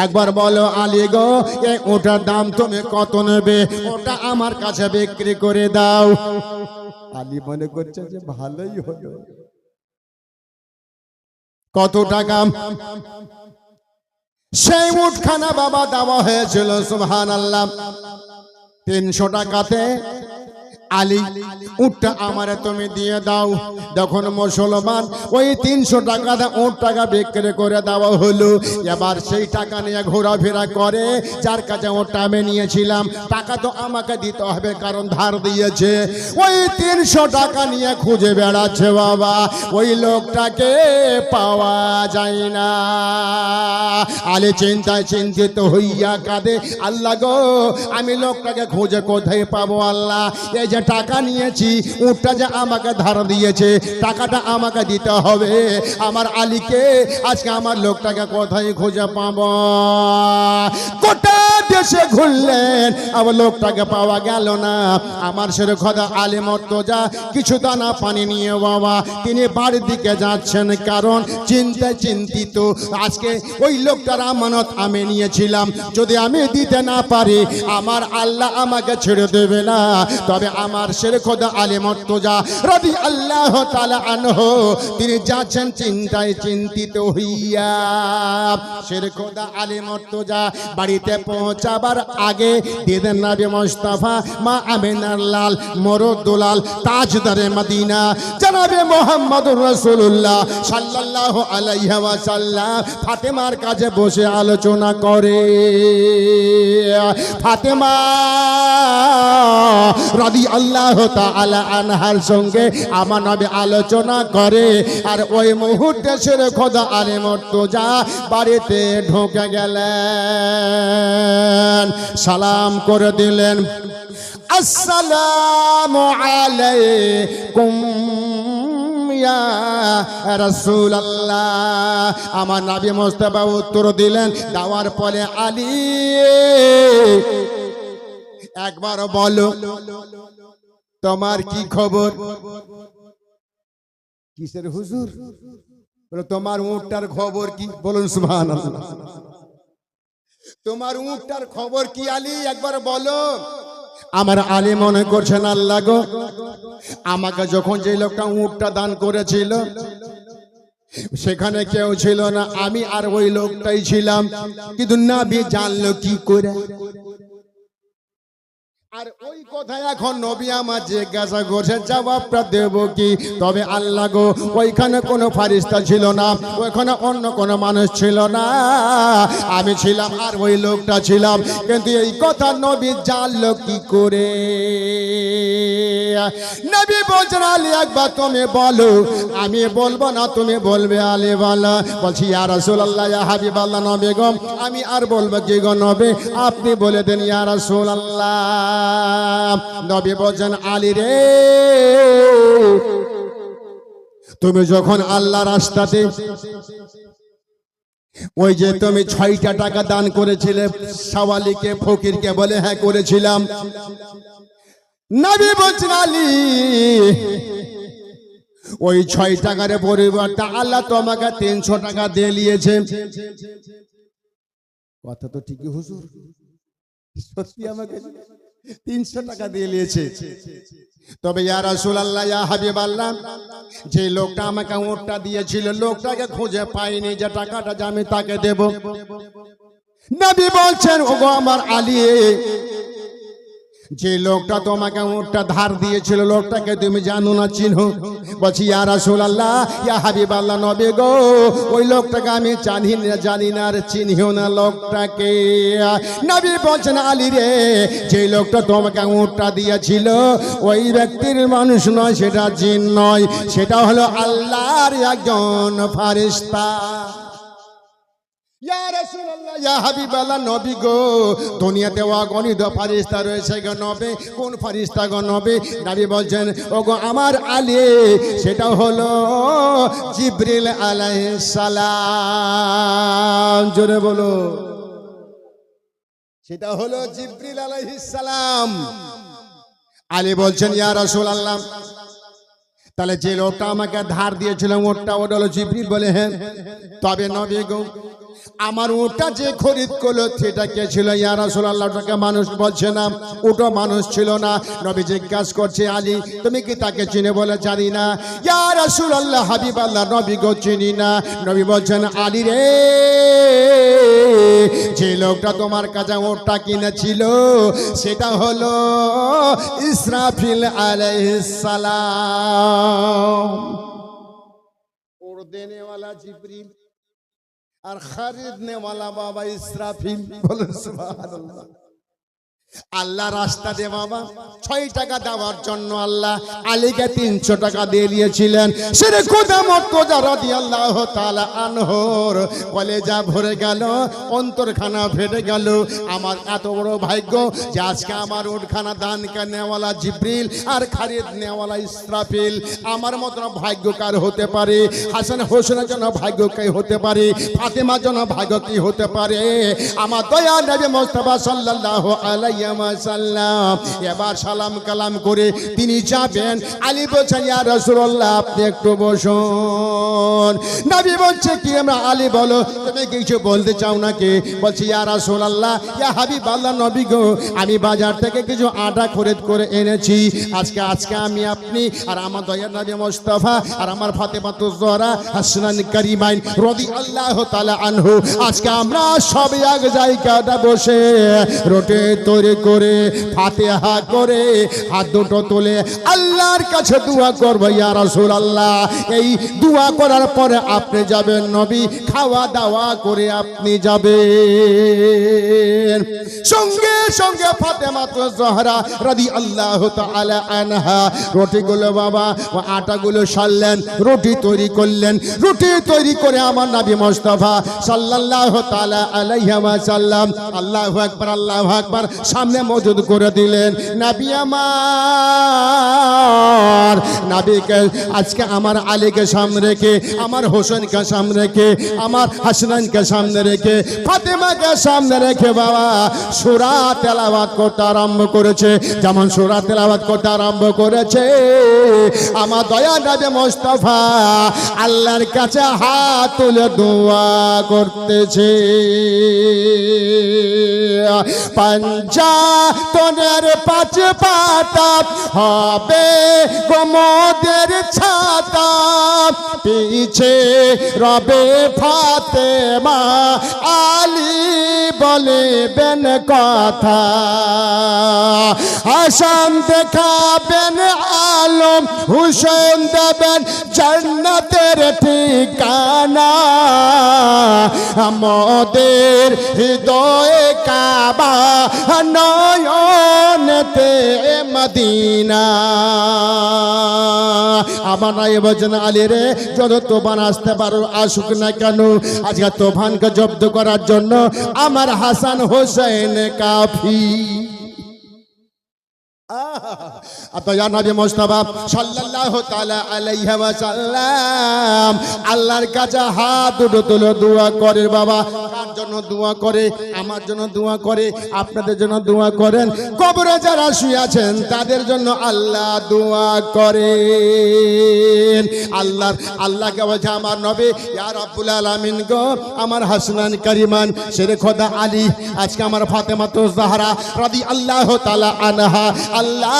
একবার বলো আলী গো, এই ওটার দাম তুমি কত নেবে? ওটা আমার কাছে বিক্রি করে দাও। আলী মনে করছে যে ভালোই হলো। কত টাকা? সেই উটখানা বাবা দেওয়া হয়েছিল সুবহানাল্লাহ 300 টাকাতে। আলী উটটা আমারে তুমি দিয়ে দাও। যখন মুসলমান ওই 300 টাকা উট টাকা বিক্রি করে দেওয়া হলো। এবার সেই টাকা নিয়ে ঘোরাফেরা করে, যার কাছে ওটা আমি নিয়েছিলাম টাকা তো আমাকে দিতে হবে, কারণ ধার দিয়েছে। ওই 300 টাকা নিয়ে খুঁজে বেড়াচ্ছে বাবা, ওই লোকটাকে পাওয়া যায় না। আলী চিন্তায় চিন্তিত হইয়া কাঁদে, আল্লাহ গো আমি লোকটাকে খুঁজে কোথায় পাবো? আল্লাহ এই যে টাকা নিয়েছি, উটটা যে আমাকে ধার দিয়েছে, টাকাটা আমাকে দিতে হবে। আমার আলীকে আজকে আমার লোকটাকে কোথায় খুঁজে পাবো? গোটা দেশে ঘুরলেন, আবার লোকটাকে পাওয়া গেল না। আমার সেরে খোদা আলী মুর্তজা কিছু দানা পানি নিয়ে বাবা তিনি বাড়ির দিকে যাচ্ছেন, কারণ চিন্তায় চিন্তিত। আজকে ওই লোকটার আমানত আমি নিয়েছিলাম, যদি আমি দিতে না পারি আমার আল্লাহ আমাকে ছেড়ে দেবে না। তবে আমার শেরে খোদা আলী মুর্তজা রাদিয়াল্লাহু তাআলা আনহু তিনি যাচ্ছেন চিন্তায় চিন্তিত হইয়া। শেরে খোদা আলী মুর্তজা বাড়িতে পৌঁছাবার আগে দিদেন নবী মুস্তাফা মা আমিনার লাল মরদুলাল তাজদারে মদিনা জনাবে মুহাম্মদুর রাসূলুল্লাহ সাল্লাল্লাহু আলাইহি ওয়াসাল্লাম ফাতেমার কাছে বসে আলোচনা করে। ফাতেমা রাদিয়াল্লাহু তাআলা আনহার সঙ্গে আমার নবী আলোচনা করে। আর ওই মুহূর্তে শেরে খোদা আলী মুর্তজা বাড়িতে ঢুকে গেলেন, সালাম করে দিলেন, আসসালামু আলাইকুম ইয়া রাসূলুল্লাহ। আমার নবী মুস্তাফা উত্তর দিলেন, দেওয়ার পরে আলী একবার বলো তোমার কি খবর? কিসের হুজুর? বলো তোমার উটটার খবর কি? বলুন সুবহানাল্লাহ। তোমার উটটার খবর কি আলী একবার বলো। আমার আলী মনে করছেন আল্লাহ গো আমাকে যখন যে লোকটা উটটা দান করেছিল সেখানে কেউ ছিল না, আমি আর ওই লোকটাই ছিলাম, কিন্তু নবী জানলো কি করে? আর ওই কথা এখন নবী আমার জিজ্ঞাসা করছে, জবাবটা দেব কি? তবে আল্লাহ গো, ওইখানে কোনো ফারিস্তা ছিল না, ওইখানে অন্য কোনো মানুষ ছিল না, আমি ছিলাম আর ওই লোকটা ছিলাম। কিন্তু এই কথা নবী জানলো কি করে? নবী বলছেন, আলী একবার তুমি বলো। আমি বলবো না, তুমি বলবে। আলী বলা বলছি, ইয়া রাসূলুল্লাহ, ইয়া হাবিবাল্লাহ, নবী গো আমি আর বলবো কি গো নবী, আপনি বলে দেন ইয়া রাসূলুল্লাহ। নবী বলছেন, আলী রে, তুমি যখন আল্লাহ রাস্তাতে ওই যে তুমি 6টা টাকা দান করেছিলে সাওয়ালিকে, ফকিরকে, বলে হ্যাঁ করেছিলাম। নবী বলছেন, আলী ওই 6 টাকার পরিবর্তে আল্লাহ তোমাকে 300 টাকা দিয়ে নিয়েছে। কথা তো ঠিকই হুজুর, সত্যি আমাকে 300 টাকা দিয়ে নিয়েছে। তবে ইয়া রাসূলুল্লাহ, ইয়া হাবিবাল্লাহ, যে লোকটা আমাকে ওটটা দিয়েছিল লোকটাকে খুঁজে পাইনি, যে টাকাটা যে আমি তাকে দেব। নবী বলছেন, ওগো আমার আলী, যে লোকটা তোমাকে ওটটা ধার দিয়েছিল লোকটাকে তুমি জানো না, চিনো? বলছি, ইয়া রাসূলুল্লাহ, ইয়া হাবিবাল্লাহ, নবী গো ওই লোকটাকে আমি জানি না আর চিনিও না লোকটাকে। নবী বলছেন, আলী রে, যে লোকটা তোমাকে ওটটা দিয়েছিল ওই ব্যক্তির মানুষ নয়, সেটা জিন নয়, সেটা হলো আল্লাহর একজন ফারিস্তা। ইয়া রাসূলুল্লাহ, ইয়া হাবিবাল্লাহ, নবী গো দুনিয়াতে অগণিত ফারিস্তা রয়েছে গো নবী, কোন ফারিস্তা গো নবী? নবী বলছেন, ওগো আমার আলী, সেটা হলো জিবরিল আলাইহিস সালাম। জোরে বলো, সেটা হলো জিবরিল আলাইহিস সালাম। আলী বলছেন, ইয়া রাসূলুল্লাহ, তাহলে যে লোকটা আমাকে ধার দিয়েছিল ওটা হলো জিবরিল? বলে হ্যাঁ। তবে নবী গো আমার ওটা যে খরিদ করলো সেটা কে ছিল? ইয়া রাসূলুল্লাহ, ওটাকে মানুষ বলছে না, ওটা মানুষ ছিল না। নবী জিজ্ঞাসা করছে, আলী তুমি কি তাকে চিনে? বলে জানি না। ইয়া রাসূলুল্লাহ, হাবিবাল্লাহ, নবী গো চিনি না। নবী বলছেন, আলী রে, যে লোকটা তোমার কাছে ওটা কিনেছিল সেটা হলো ইসরাফিল আলাইহিস সালাম। ওর দেনেওয়ালা জিবরিল আর খরিদনে ওয়ালা বাবা ইসরাফিল। বলেন সুবহানাল্লাহ। আল্লাহ রাস্তা দে বাবা 6 টাকা দেওয়ার জন্য আল্লাহ আলীকে 300 টাকা দিয়ে দিয়েছিলেন। সেরে খোদা মুর্তজা রাদিয়াল্লাহু তাআলা আনহুর কলেজা ভরে গেল, অন্তরখানা ফেটে গেল। আমার এত বড় ভাগ্য যে আজকে আমার উটখানা দান নেওয়ালা জিবরিল আর খরিদ নেওয়ালা ইসরাফিল। আমার মতো ভাগ্য কার হতে পারে? হাসান হোসেনের জন্য ভাগ্য কে হতে পারে? ফাতেমার জন্য ভাগ্য কি হতে পারে? আমার দয়াল নবী মুস্তাফা সাল্লাল্লাহু আলাইহি ওয়াসাল্লাম এবার সালাম কালাম করে তিনি যাবেন। আলী বলছেন, ইয়া রাসূলুল্লাহ, আপনি একটু বসুন। নবী বলছে, কি? আমরা আলী বলো, তুমি কিছু বলতে চাও নাকি? বলছি, ইয়া রাসূলুল্লাহ, ইয়া হাবিবাল্লাহ, নবী গো আমি বাজার থেকে কিছু আটা খরিদ করে এনেছি। আজকে আমি, আপনি আর আমার দয়ার নবী মুস্তাফা আর আমার ফাতেমাতুজ জোহরা হাসনান কারিমাইন রাদিয়াল্লাহু তাআলা আনহু, আজকে আমরা সব এক জায়গাটা বসে রোটে তৈরি করে ফাতিহা করে হাত দুটো তুলে আল্লাহর কাছে দোয়া করব। ইয়া রাসূলুল্লাহ, এই দোয়া করার পরে আপনি যাবেন নবী, খাওয়া দাওয়া করে আপনি যাবেন। সঙ্গে সঙ্গে ফাতেমাতুজ জোহরা রাদিয়াল্লাহু তাআলা আনহা রুটিগুলো বাবা ও আটাগুলো সারলেন, রুটি তৈরি করলেন। রুটি তৈরি করে আমার নবী মুস্তাফা সাল্লাল্লাহু তাআলা আলাইহি ওয়াসাল্লাম আল্লাহু আকবার, আল্লাহু আকবার সামনে মজুদ করে দিলেন। নবী আমার নবীকে আজকে আমার আলীকে সামনে রেখে, আমার হোসেনকে সামনে রেখে, আমার হাসনানকে সামনে রেখে, ফাতেমাকে সামনে রেখে বাবা সূরা তেলাওয়াত করতে আরম্ভ করেছে। যেমন সূরা তেলাওয়াত করতে আরম্ভ করেছে, আমার দয়া নবী মুস্তাফা আল্লাহর কাছে হাত তুলে দোয়া করতেছে। পঞ্চাতনের 5 পাতা হবে গোমদের মায়ের ছাতা, পিছে রবে ফাতেমা, আলী বলিবেন কথা। হাসান দেখাবেন আলম, হুসেন দেবেন জান্নাতের ঠিকানা। আমাদের হৃদয়ে কাবা, নয়নেতে মদিনা। আমার নাই বচন আলী রে, যত তোফান আসতে পারো আসুক না কেন, আজকে তোফানকে জব্দ করার জন্য আমার হাসান হোসেন কাফি। আতয়া নবী মুস্তাফা সাল্লাল্লাহু তাআলা আলাইহি ওয়াসাল্লাম আল্লাহর কাছে হাত দুটো তুলে দোয়া করে। বাবা কার জন্য দোয়া করে? আমার জন্য দোয়া করে, আপনাদের জন্য দোয়া করেন। কবরে যারা শুয়ে আছেন তাদের জন্য আল্লাহ দোয়া করেন। আল্লাহকে বলছে আমার নবী, ইয়া রাব্বুল আলামিন গো, আমার হাসনান কারিমান শেরে খোদা আলী, আজকে আমার ফাতেমা তো জাহরা রাদিয়াল্লাহু তাআলা আনহা, আল্লাহ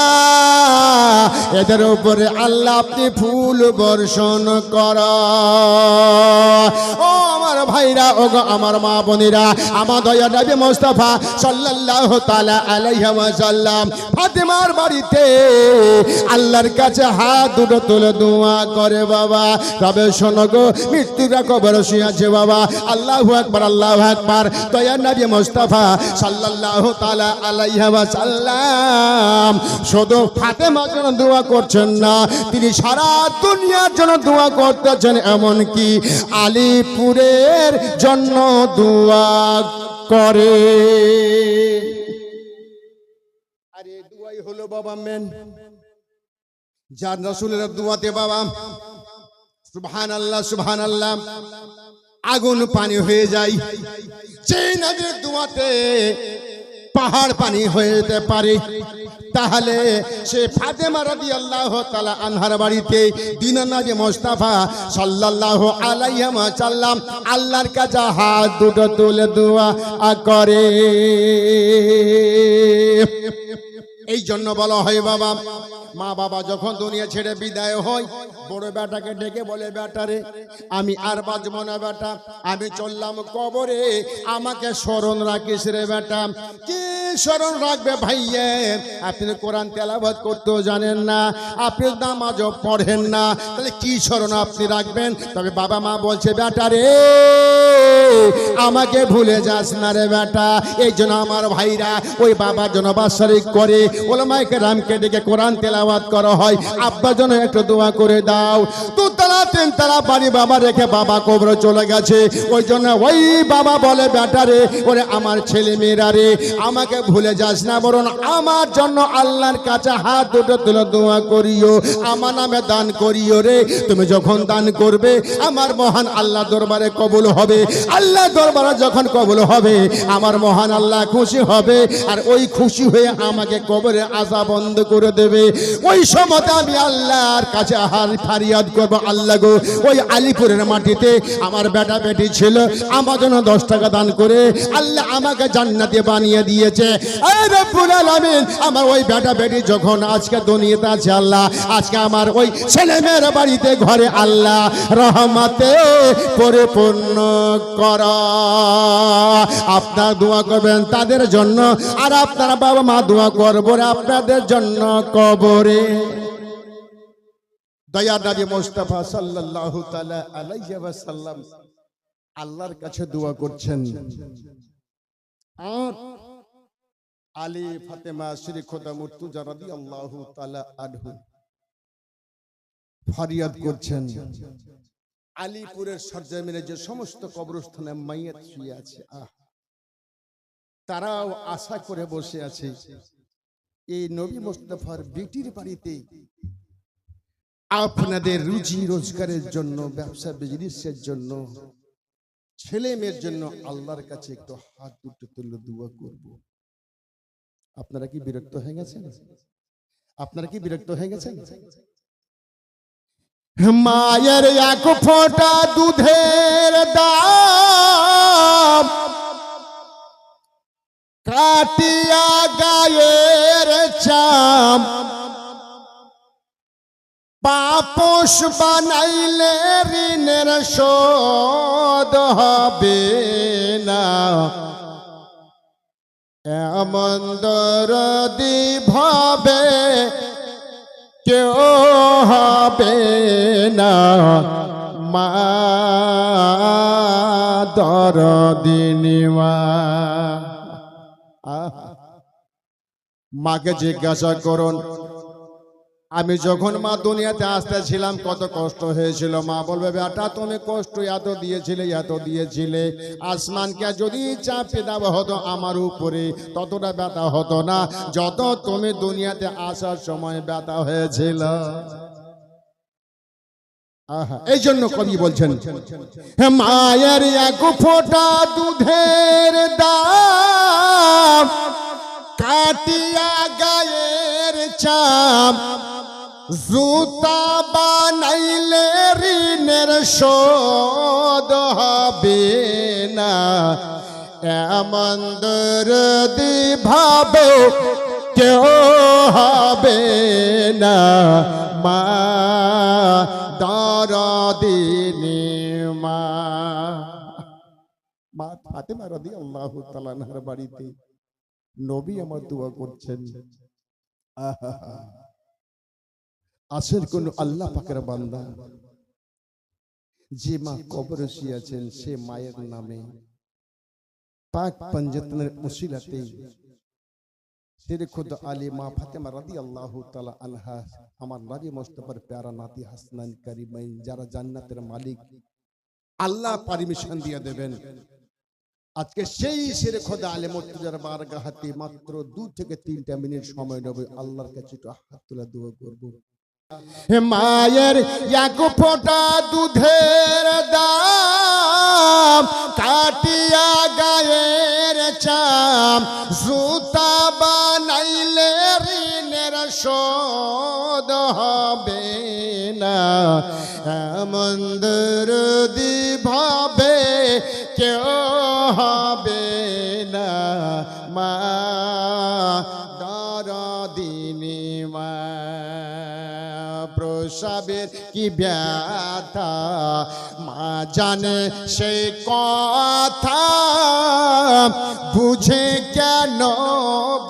এদের উপরে আল্লাহ আপনি ফুল বর্ষণ কর। ও আমার ভাইরা, ও গো আমার মা বোনেরা, আমার দয়া নবী মুস্তাফা সাল্লাল্লাহু তাআলা আলাইহি ওয়াসাল্লাম ফাতেমার বাড়িতে আল্লাহর কাছে হাত দুটো তুলে দোয়া করে। বাবা তবে শোনো গো, মৃত্যুরা কবরে শুয়ে আছে বাবা। আল্লাহু আকবার, আল্লাহু আকবার। দয়া নবী মুস্তাফা সাল্লাল্লাহু তাআলা আলাইহি ওয়াসাল্লাম শুধু ফাতেমার জন্য দোয়া করছেন না, তিনি সারা দুনিয়ার জন্য দোয়া করতেছেন, এমনকি আলীপুরের জন্য দোয়া করে। আরে দোয়াই হলো বাবা মেন, যার রাসূলের দোয়াতে বাবা সুবহানাল্লাহ সুবহানাল্লাহ আগুন পানি হয়ে যায়। সেই নবীর দোয়াতে পাহাড় পানি হয়ে যেতে পারে। তাহলে সে ফাতেমা রাদিয়াল্লাহু তাআলা আনহার বাড়িতে দিন নবী মুস্তাফা সাল্লাল্লাহু আলাইহি ওয়াসাল্লাম আল্লাহর কাছে হাত দুটো তুলে দোয়া করে। এই জন্য বলা হয় বাবা, মা বাবা যখন দুনিয়া ছেড়ে বিদায় হয়, বড় বেটাকে ডেকে বলে, বেটারে আমি আর বাঁচবো না বেটা, আমি চললাম কবরে, আমাকে স্মরণ রাখিস রে বেটা। কি স্মরণ রাখবে ভাইয়ে? আপনি কোরআন তেলাওয়াত করতেও জানেন না, আপনি নামাজও পড়েন না, তাহলে কি স্মরণ আপনি রাখবেন? তবে বাবা মা বলছে, বেটারে আমাকে ভুলে যাস না রে বেটা। এই জন্য আমার ভাইরা ওই বাবার জন্য বাৎসরিক করে ওলামায়ে কেরামকে ডেকে কোরআন তেলাওয়াত করা হয়। আব্বার জন্য একটু দোয়া করে দাও। দুতলা তিনতলা বাড়ি বাবা রেখে বাবা কবরে চলে গেছে, ওই জন্য ওই বাবা বলে, বেটারে ওরে আমার ছেলে মেয়েরা রে, আমাকে ভুলে যাস না, বরং আমার জন্য আল্লাহর কাছে হাত দুটো তুলে দোয়া করিও, আমার নামে দান করিও রে। তুমি যখন দান করবে আমার মহান আল্লাহ দরবারে কবুল হবে। আল্লাহ দরবারে যখন কবুল হবে আমার মহান আল্লাহ খুশি হবে, আর ওই খুশি হয়ে আমাকে কবরে আযাব বন্ধ করে দেবে। ওই সময় আমি আল্লাহর কাছে ফারিয়াদ করব, আল্লাহ গো ওই আলীপুরের মাটিতে আমার বেটা বেটি ছিল, আমার জন্য 10 টাকা দান করে আল্লাহ আমাকে জান্নাতে বানিয়ে দিয়েছে। এই রব্বুল আলামিন, আমার ওই বেটা বেটি যখন আজকে দুনিয়াতে আছে আল্লাহ, আজকে আমার ওই ছেলে মেয়ের বাড়িতে ঘরে আল্লাহ রহমতে পরিপূর্ণ কর। আপনারা দোয়া করবেন তাদের জন্য, আর আপনারা বাবা মা দোয়া করবো আপনাদের জন্য কবরে। দয়া নবী মুস্তাফা সাল্লাল্লাহু তাআলা আলাইহি ওয়াসাল্লাম আল্লাহর কাছে দোয়া করছেন, আর আলী ফাতেমা শ্রী খোদা মুর্তজা রাদিয়াল্লাহু তাআলা আনহু ফরিয়াদ করছেন। আলীপুরের সরজমিনে যে সমস্ত কবরস্থানে মাইয়াত শুয়ে আছে, তারাও আশা করে বসে আছে এই নবী মুস্তাফার বেটির বাড়িতে আপনাদের রুজি রোজগারের জন্য, ব্যবসা বিজনেসের জন্য, ছেলে মেয়ের জন্য আল্লাহর কাছে একটু হাত দুটো তুলে দোয়া করব। আপনারা কি বিরক্ত হয়ে গেছেন? আপনারা কি বিরক্ত হয়ে গেছেন? মায়ের এক ফোঁটা দুধের দাম কাটিয়া গায়ের চাম, পাপোশ বানাইলে ঋণের শোধ হবে না, এমন দরদি ভাবে কেউ হবে না, মা দরদিনী মা। মাকে জিজ্ঞাসা করুন, আমি যখন মা দুনিয়াতে আসতেছিলাম কত কষ্ট হয়েছিল। মা বলবে, বেটা তুমি কষ্ট এত দিয়েছিলে, আসমানকে যদি চাপিয়ে দেওয়া হতো আমার উপরে ততটা ব্যথা হতো না যত তুমি দুনিয়াতে আসার সময় ব্যথা হয়েছিল। এই জন্য কবি বলছেন, মায়ের এক ফোঁটা দুধের দাম কাটিয়া গায়ের চাপ, জুতা বানাইলে ঋণের শোধ হবে না, এমন দরদি ভাবে কেউ হবে না, মা দরদিনী মা। মা ফাতেমা রাদিয়াল্লাহু তাআলা আনহার বাড়িতে নবী আমার দোয়া করছেন। আসেন কোন আল্লাহ পাকের বান্দা, যে মা কবরে শুয়েছেন সে মায়ের নামে পাক পঞ্জতনের উসিলাতে সেরে খুদ আলী মা ফাতেমা রাদিয়াল্লাহু তাআলা আনহা আমার নবী মুস্তাফার প্যারা নাতি হাসনান কারিমাইন যারা জান্নাতের মালিক আল্লাহ পারমিশন দিয়ে দেবেন, আজকে সেই সেরে খোদা আলে মুর্তজার বারগাহাতে মাত্র 2 থেকে 3টা মিনিট সময় নেব, আল্লাহর কাছে একটু হাত তুলে দোয়া করব। মায়ের এক ফোঁটা দুধের দাম কাটিয়া গায়ের চাম, জুতা বানাইলে ঋণের শোধ হবে না, এমন দরদি ভাবে কেউ হবে না, মা দরদিনী মা। প্রসবের কি ব্যথা মা জানে সেই কথা, বুঝে কেন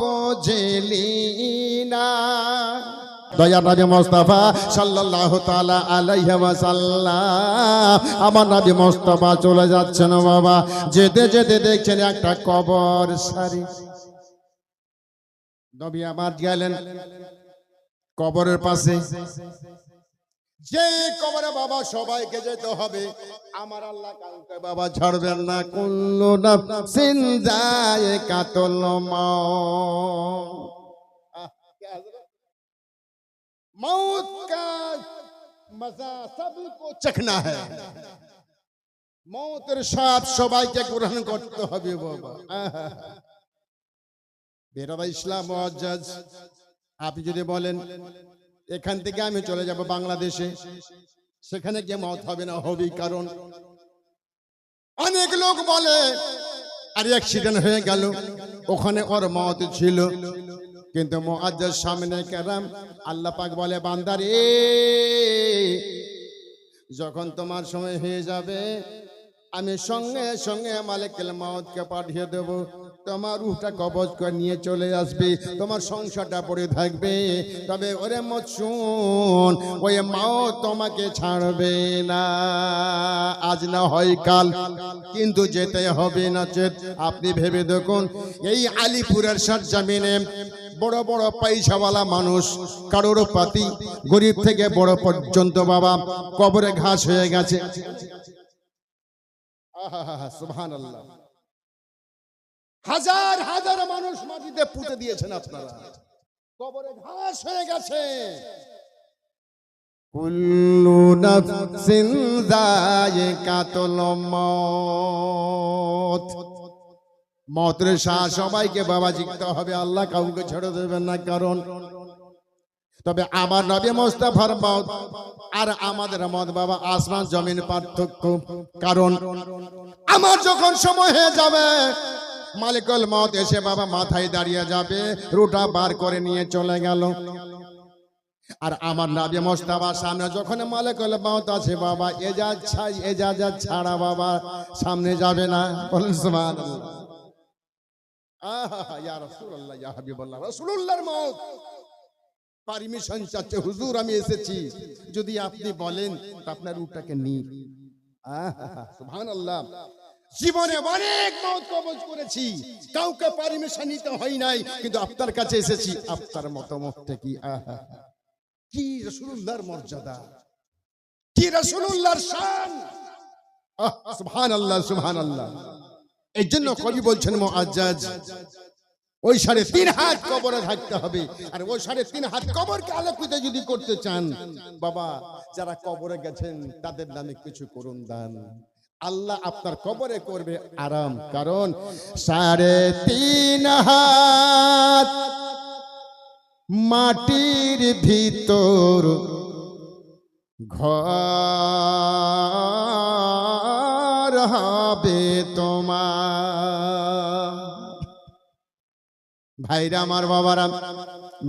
বুঝলি না। দয়ার নবী মুস্তাফা সাল্লাল্লাহু তাআলা আলাইহি ওয়াসাল্লাম, আমার নবী মুস্তাফা চলে যাচ্ছেন বাবা, যেতে যেতে দেখছেন একটা কবর সারি। নবী আমার গেলেন কবরের পাশে, যে কবরে বাবা সবাইকে যেতে হবে, আমার আল্লাহ কাউকে বাবা ছাড়বেন না। কুল্লু নাফসিন যায়কাতুল মাউত, मौत का मजा सबको चखना है, মৌতের স্বাদ সবাইকে গ্রহণ করতে হবে বাবা। বেরাবা ইসলাম মুআজ্জাজ, আপনি যদি বলেন এখান থেকে আমি চলে যাব বাংলাদেশে, সেখানে গিয়ে মওত হবে না, হবে, কারণ অনেক লোক বলে আর অ্যাক্সিডেন্ট হয়ে গেল, ওখানে ওর মওত ছিল, কিন্তু মুআজ্জাজ সামনে কেরাম আল্লাহ পাক বলে, বান্দারে যখন তোমার সময় হয়ে যাবে আমি সঙ্গে সঙ্গে মালিকুল মওতকে পাঠিয়ে দেব, তোমার রূহটা কবজ করে নিয়ে চলে আসবে, তোমার সংসারটা পড়ে থাকবে। তবে ওরে মচুন, ওই মওত তোমাকে ছাড়বে না, আজ না হয় কাল, কিন্তু যেতে হবে না চেত। আপনি ভেবে দেখুন, এই আলিপুরের সরজমিনে বড় বড় পয়সাওয়ালা মানুষ, কারোরপতি, গরিব থেকে বড় পর্যন্ত বাবা কবরে ঘাস হয়ে গেছে। সুবহানাল্লাহ, হাজার হাজার মানুষ মাটিতে পুঁতে দিয়েছেন আপনারা, কবরে ঘাস হয়ে গেছে। কুল্লু নাফসিন যায়কাতুল মাউত, মওতের স্বাদ সবাইকে বাবা জিততে হবে, আল্লাহ কাউকে ছেড়ে দেবেন না। কারণ তবে আমার নবী মুস্তাফার মওত আর আমাদের মওত বাবা আসমান জমিন পার্থক্য। কারণ আমার যখন সময় হয়ে যাবে মালিকুল মওত এসে বাবা মাথায় দাঁড়িয়ে যাবে, রুটা বার করে নিয়ে চলে গেল। আর আমার নবী মুস্তাফা সামনে যখন মালাকুল মউত আছে বাবা এজাজত ছাড়া বাবা সামনে যাবে না। বলেন সুবহানাল্লাহ। আহা ইয়া রাসূলুল্লাহ ইয়া হাবিবাল্লাহ, রাসূলুল্লাহর মউত পারমিশন চাচ্ছে, হুজুর আমি এসেছি, যদি আপনি বলেন তো আপনার রূপটাকে নি। আহা সুবহানাল্লাহ। জীবনে অনেক মউত কবজ করেছি, কাউকে পারমিশন নিতে হয় নাই, কিন্তু আপনার কাছে এসেছি, আপনার মতামতটা কি? আহা কি রাসূলুল্লাহর মর্যাদা, কি রাসূলুল্লাহর শান। সুবহানাল্লাহ সুবহানাল্লাহ। এই জন্য কবি বলছেন মুআজ্জাজ, ওই 3.5 হাত কবরে থাকতে হবে। আর ওই 3.5 হাত কবরকে আলোকিত যদি করতে চান বাবা, যারা কবরে গেছেন তাদের নামে কিছু করুন দান, আল্লাহ আপনার কবরে করবে আরাম। কারণ 3.5 হাত মাটির ভিতর ঘর হবে তোমার। ভাইরা আমার, বাবারা,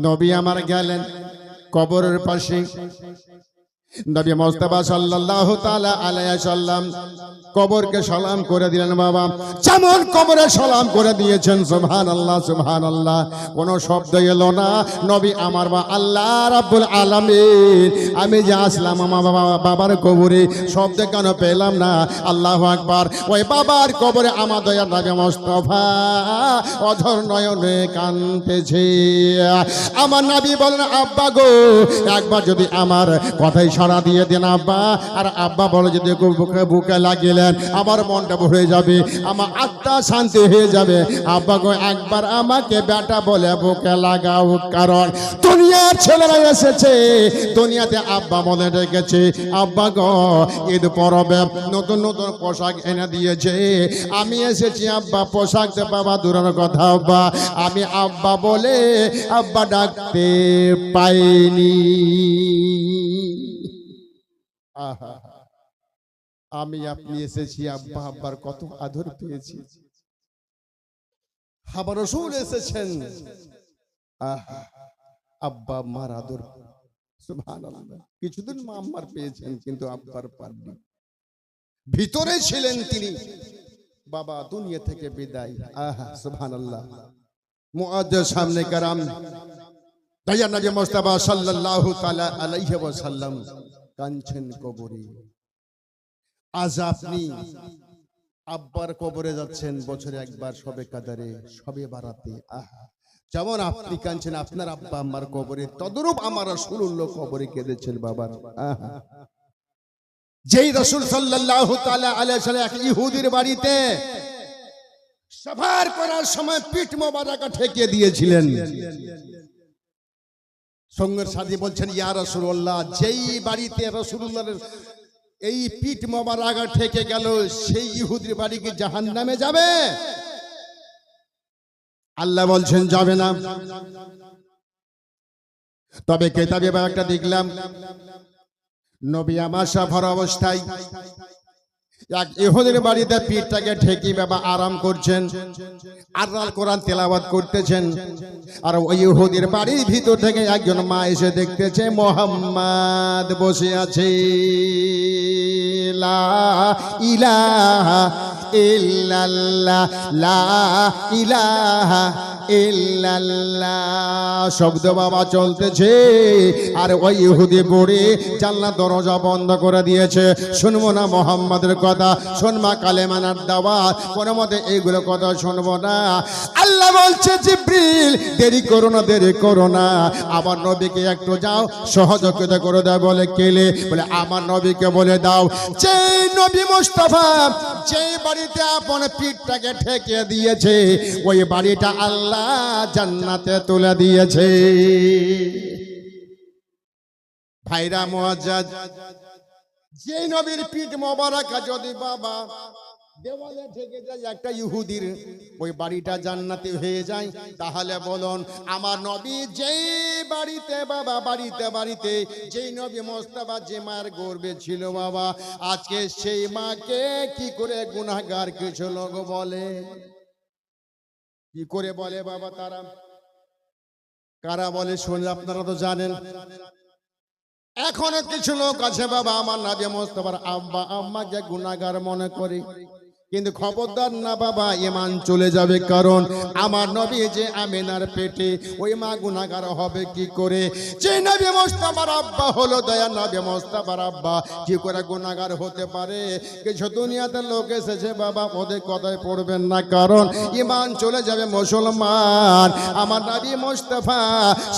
নবী আমার গেলেন কবরের পাশে। নবী মুস্তাফা সাল্লাল্লাহু তাআলা আলাইহি সাল্লাম কবরকে সালাম করে দিলেন বাবা, যেমন কবরে সালাম করে দিয়েছেন। সুবহানাল্লাহ সুবহানাল্লাহ। কোনো শব্দ এলো না। নবী আমার বা আল্লাহ রাব্বুল আলামিন, আমি যে আসলাম আমার বাবার কবরে, শব্দ কেন পেলাম না? আল্লাহু আকবার। ওই বাবার কবরে আমার দয়ার নবী মুস্তাফা অধর নয়নে কাঁদতেছে। আমার নবী বলেন, আব্বা গো, একবার যদি আমার কথাই সাড়া দিয়ে দেন আব্বা। আর আব্বা বলে যদি বুকে বুকে লাগিলেন আমার মনটা ভরে যাবে, আমার আত্মা শান্তি হয়ে যাবে। আব্বা গো, একবার আমাকে বেটা বলে বুকে লাগাও, কারণ দুনিয়ার ছেলেরা এসেছে, দুনিয়াতে আব্বা মনে রেখেছে। আব্বা গো, ঈদ পরবে নতুন নতুন পোশাক এনে দিয়েছে, আমি এসেছি আব্বা পোশাক দে। বাবা দূরের কথা আব্বা, আমি আব্বা বলে আব্বা ডাকতে পাইনি। আহা, আমি আপনি এসেছি আব্বা আব্বার কত আদর পেয়েছি। আমার রাসূল এসেছেন, আহা আব্বা আম্মার আদর। সুবহানাল্লাহ। কিছুদিন মা আম্মার পেয়েছেন, কিন্তু আব্বার পাননি। ভিতরে ছিলেন তিনি, বাবা দুনিয়া থেকে বিদায়। আহা সুবহানাল্লাহ। মুআজ্জাজ সামনে কারাম দয়ার নবী মুস্তাফা সাল্লাল্লাহু তাআলা আলাইহি ওয়াসাল্লাম কাঁদছেন কবরে। আজ আপনি আব্বার কবরে যাচ্ছেন বছরে একবার, সবে কাদারে, সবে বারাতে। আহা, যেমন আপনি কাঁদছেন আপনার আব্বা আম্মার কবরে, তদরূপ আমার রাসূলুল্লাহ কবরে কেঁদেছেন বাবার। আহা, যেই রাসূল সাল্লাল্লাহু তাআলা আলাইহি সাল্লাম এক ইহুদির বাড়িতে সফর করার সময় পিঠ মোবারক ঠেকে দিয়েছিলেন, সঙ্গের সাথী বলছেন, ইয়া রাসূলুল্লাহ, যেই বাড়িতে রাসূলুল্লাহর এই পিঠ মোবারক ঠেকে গেল, সেই ইহুদির বাড়ি কি জাহান্নামে যাবে? আল্লাহ বলছেন যাবে না। তবে কিতাবে একটা দেখলাম, নবী আমার সফর অবস্থায় এক ইহুদির বাড়িতে পিঠটাকে ঠেকি বাবা আরাম করছেন, আর কোরআন তেলাওয়াত করতেছেন। আর ওই ইহুদির বাড়ির ভিতর থেকে একজন মা এসে দেখতেছে মুহাম্মদ বসে আছে। লা ইলাহা ইল্লাল্লাহ, লা ইলাহা ইল্লাল্লাহ শব্দ বাবা চলতেছে। আর ওই ইহুদি বুড়ি জানলা দরজা বন্ধ করে দিয়েছে। শুনবো না মুহাম্মাদের কথা, শুনবা কালেমার দাওয়াত, কোনো মতে এইগুলো কথা শুনবো না। আল্লাহ বলছে, জিবরিল দেরি করো না, দেরি করো না, আমার নবীকে একটু যাও সহযোগিতা করে দাও। বলে কেলে? বলে আমার নবীকে বলে দাও, যে নবী মুস্তাফা যে বাড়িতে আপন পিঠটাকে ঠেকে দিয়েছে, ওই বাড়িটা আল্লাহ জান্নাতে তুলে দিয়েছে। ভাইরা মুআজ্জাজ, যে নবীর পিঠ মোবারক যদি বাবা দেওয়ালে ঠেকে যায় একটা ইহুদির, ওই বাড়িটা জান্নাতি হয়ে যায়, তাহলে বলুন আমার নবী যেই বাড়িতে বাবা বাড়িতে যেই নবী মুস্তাফা যে মায়ের গর্ভে ছিল বাবা, আজকে সেই মাকে কি করে গুনাহগার কিছু লোক বলে? কি করে বলে বাবা? তারা কারা বলে শুনলে আপনারা তো জানেন। এখনো কিছু লোক আছে বাবা আমার নবী মুস্তাফার আব্বা আম্মাকে গুনাহগার মনে করে, কিন্তু খবরদার না বাবা, ঈমান চলে যাবে। কারণ আমার নবী যে আমিনার পেটে, ওই মা গুনাহগার হবে কি করে? যে নবী মুস্তাফার আব্বা হলো দয়া নবী মুস্তাফার আব্বা, কি করে গুনাহগার হতে পারে? কিছু দুনিয়াতে লোক এসেছে বাবা, ওদের কথায় পড়বেন না, কারণ ঈমান চলে যাবে। মুসলমান আমার নবী মুস্তাফা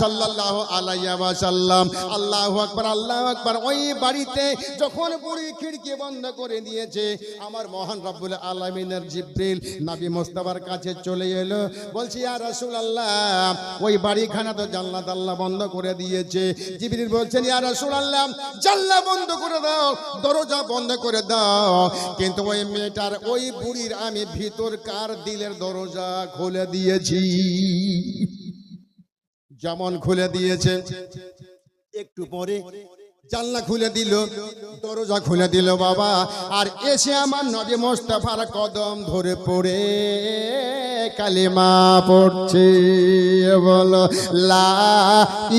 সাল্লাল্লাহু আলাইহি ওয়াসাল্লাম, আল্লাহু আকবার আল্লাহু আকবার, ওই বাড়িতে যখন বুড়ি খিড়কি বন্ধ করে দিয়েছে, আমার মহান রব্বুল আলামিনের জিবরিল নবী মুস্তাফার কাছে চলে এলো, বলছি ইয়া রাসূলুল্লাহ, ওই বাড়িখানা তো জানলা আল্লাহ বন্ধ করে দিয়েছে। জিবরিল বলছেন ইয়া রাসূলুল্লাহ, জানলা বন্ধ করে দাও, দরজা বন্ধ করে দাও, কিন্তু ওই মেয়েটার, ওই বুড়ির আমি ভিতরকার দিলের দরজা খুলে দিয়েছি। যেমন খুলে দিয়েছে, একটু পরে জানলা খুলে দিল, দরজা খুলে দিল বাবা, আর এসে আমার নবী মুস্তাফার কদম ধরে পড়ে কালিমা পড়ছে, বলো লা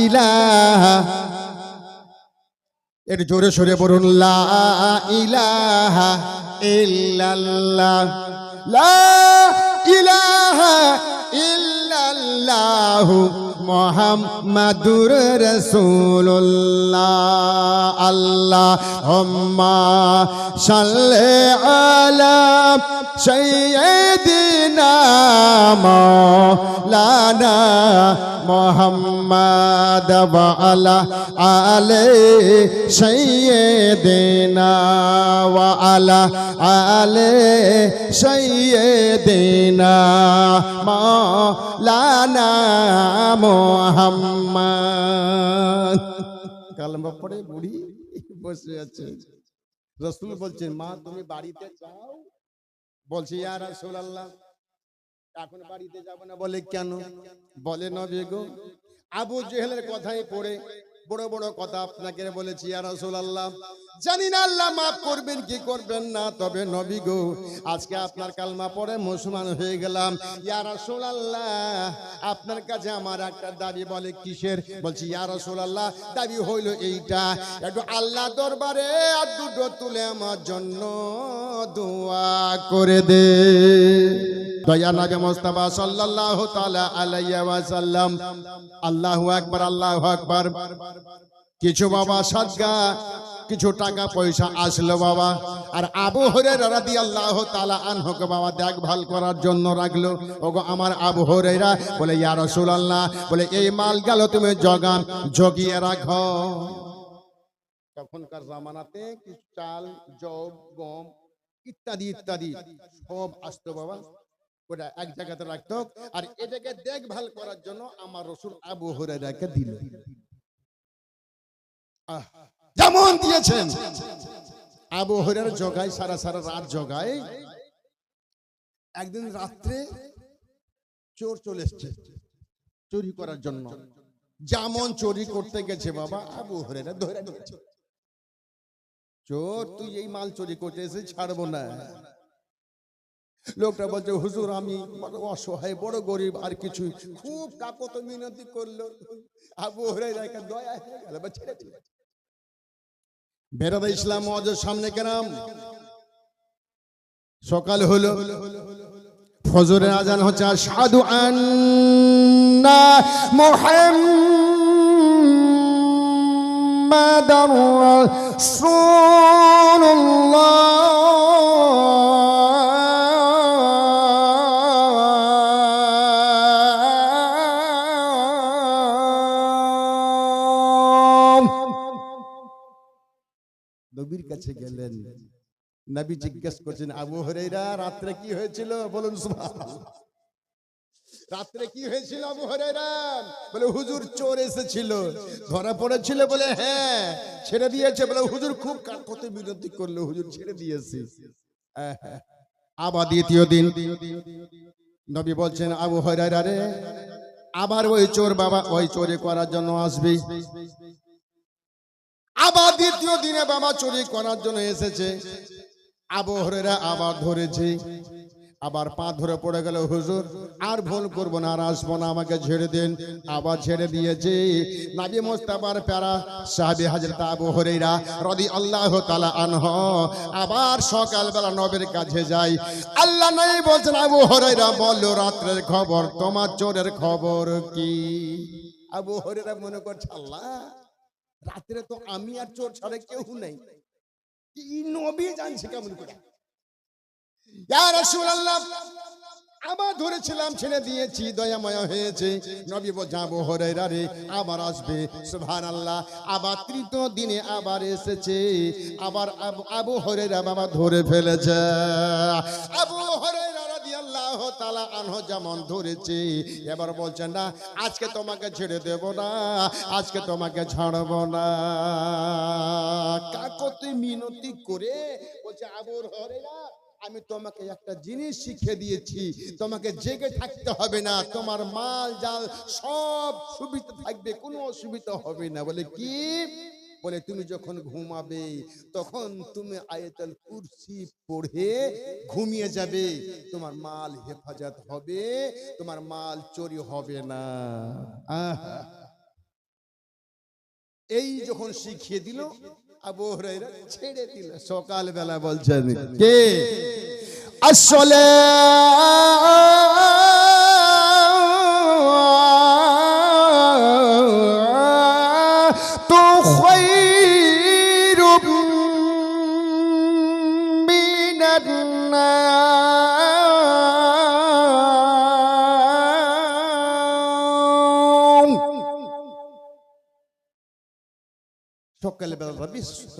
ইলাহা, একটু জোরে সরে বলুন, লা ইলাহা ইল্লাল্লাহ, লা ইলাহা ইল্লাল্লাহু মুহাম্মাদুর রাসূলুল্লাহ। আল্লাহুম্মা সাল্লি আলা সাইয়্যিদিনা মাওলানা মুহাম্মাদ ওয়া আলা আলি সাইয়্যিদিনা ওয়া আলা আলি সাইয়্যিদিনা মাওলানা মুহাম্মদ। কালেমা পড়ে বুড়ি বসে আছে, রাসূল বলছেন মা তুমি বাড়িতে যাও। বলছে ইয়া রাসূলুল্লাহ, এখন বাড়িতে যাব না। বলে কেন? বলে নবী গো, আবু জেহেলের কথাই পড়ে বড় বড় কথা আপনাকে বলেছি ইয়া রাসূলুল্লাহ, জানি না আল্লাহ মাফ করবেন কি করবেন না, তবে নবী গো আজকে আপনার কালমা পড়ে মুসলমান হয়ে গেলাম। ইয়া রাসূলুল্লাহ, আপনার কাছে আমার একটা দাবি। বলে কিসের? বলছি ইয়া রাসূলুল্লাহ, দাবি হইল এইটা, একটু আল্লাহ দরবারে আর দুটো তুলে আমার জন্য দোয়া করে দে। দয়া নবী মুস্তাফা সাল্লাল্লাহু তাআলা আলাইহি ওয়াসাল্লাম, আল্লাহু আকবার আল্লাহু আকবার। কিছু বাবা সাদগা, কিছু টাকা পয়সা আসলো বাবা, আর আবু হুরায়রা রাদিয়াল্লাহু তাআলা আনহুকে বাবা দেখভাল করার জন্য রাখলো। ওগো আমার আবু হুরায়রা, বলে ইয়া রাসূলুল্লাহ, বলে এই মাল গেল তুমি জগিয়ে রাখো। তখনকার জামানাতে কিছু চাল, জব, গম ইত্যাদি ইত্যাদি সব আসতো বাবা, ওটা এক জায়গাতে রাখতো, আর এটাকে দেখভাল করার জন্য আমার রাসূল আবু হুরায়রাকে দিল। যেমন দিয়েছেন আবু হুরায়রা জগায়, সারা সারা রাত জগায়। একদিন রাত্রে চোর চলে এসেছে চুরি করার জন্য। যেমন চুরি করতে গেছে বাবা, আবু হুরায়রা ধরে নিয়েছে। চোর, তুই এই মাল চুরি করতে এসে ছাড়বো না। লোকটা বলছে হুজুর আমি বড় অসহায়, বড় গরিব, আর কিছু। খুব কাকত মিনতি করলো, আবু হুরায়রা দয়া হয়ে গেল, ছেড়ে দিল। বেরাদা ইসলাম ওয়াজের সামনে কেরাম, সকাল হলো, ফজরের আজান হচ্ছে, আশহাদু আন্না মুহাম্মাদার রাসূলুল্লাহ। নবীর কাছে গেলেন, নবী জিজ্ঞেস করছেন আবু হুরায়রা রাত্রে কি হয়েছিল? বলুন সুবহানাল্লাহ। রাত্রে কি হয়েছিল আবু হুরায়রা? বলে হুজুর চোর এসেছিল, ধরা পড়েছিল। বলে হ্যাঁ, ছেড়ে দিয়েছে। বলে হুজুর খুব কত বিনতি করলো, হুজুর ছেড়ে দিয়েছে। আবার দ্বিতীয় দিন নবী বলছেন আবু হুরায়রা রে, আবার ওই চোর বাবা ওই চোরি করার জন্য আসবে। আবার দ্বিতীয় দিনে বাবা চুরি করার জন্য এসেছে। আবু হুরায়রা আবার ধরেছে। আবার পা ধরে পড়ে গেল, হুজুর আর ভুল করবো না, আর আসবো না, আমাকে ছেড়ে দিন। আবার ছেড়ে দিয়েছে। নবী মুস্তাফার প্যারা সাহাবী হযরত আবু হুরায়রা রাদিয়াল্লাহু তাআলা আনহু আবার সকালবেলা নবীর কাছে যায়। আল্লাহ নবী বলছেন, আবু হুরায়রা বলল, রাত্রের খবর, তোমার চোরের খবর কি? আবু হুরায়রা মনে করছে, আল্লাহ রাত্রে তো আমি আর চোর ছাড়া কেউ নেই, কি নবী জানছে কেমন করে? ইয়া রাসূলুল্লাহ, আবার ধরেছিলাম, ছেড়ে দিয়েছি, দয়াময় হয়েছে। নবী বলছে, আবু হুরায়রা রে, আবার আসবে। সুবহানাল্লাহ। আবার তৃতীয় দিনে আবার এসেছে, আবার আবু হুরায়রা বাবা ধরে ফেলেছে। আবু হুরায়রা রাদিয়াল্লাহু তাআলা আনহু যেমন ধরেছে, এবার বলছেন, না আজকে তোমাকে ছেড়ে দেব না, আজকে তোমাকে ছাড়বো না। কাকতে মিনতি করে বলছে, আবু হুরায়রা, আমি তোমাকে একটা জিনিস শিখিয়ে দিয়েছি, তোমাকে জেগে থাকতে হবে না, তোমার মাল জাল সব সুবিধা থাকবে, কোনো অসুবিধা হবে না। বলে কি? বলে তুমি যখন ঘুমাবে তখন তুমি আয়াতুল কুরসি পড়ে ঘুমিয়ে যাবে, তোমার মাল হেফাজত হবে, তোমার মাল চুরি হবে না। আহা, এই যখন শিখিয়ে দিল, আবু হুরায়রা ছেড়ে দিল। সকালবেলা বলছেন, কে আসলে তো খায়রুম মিনান নাওম। সকালবেলা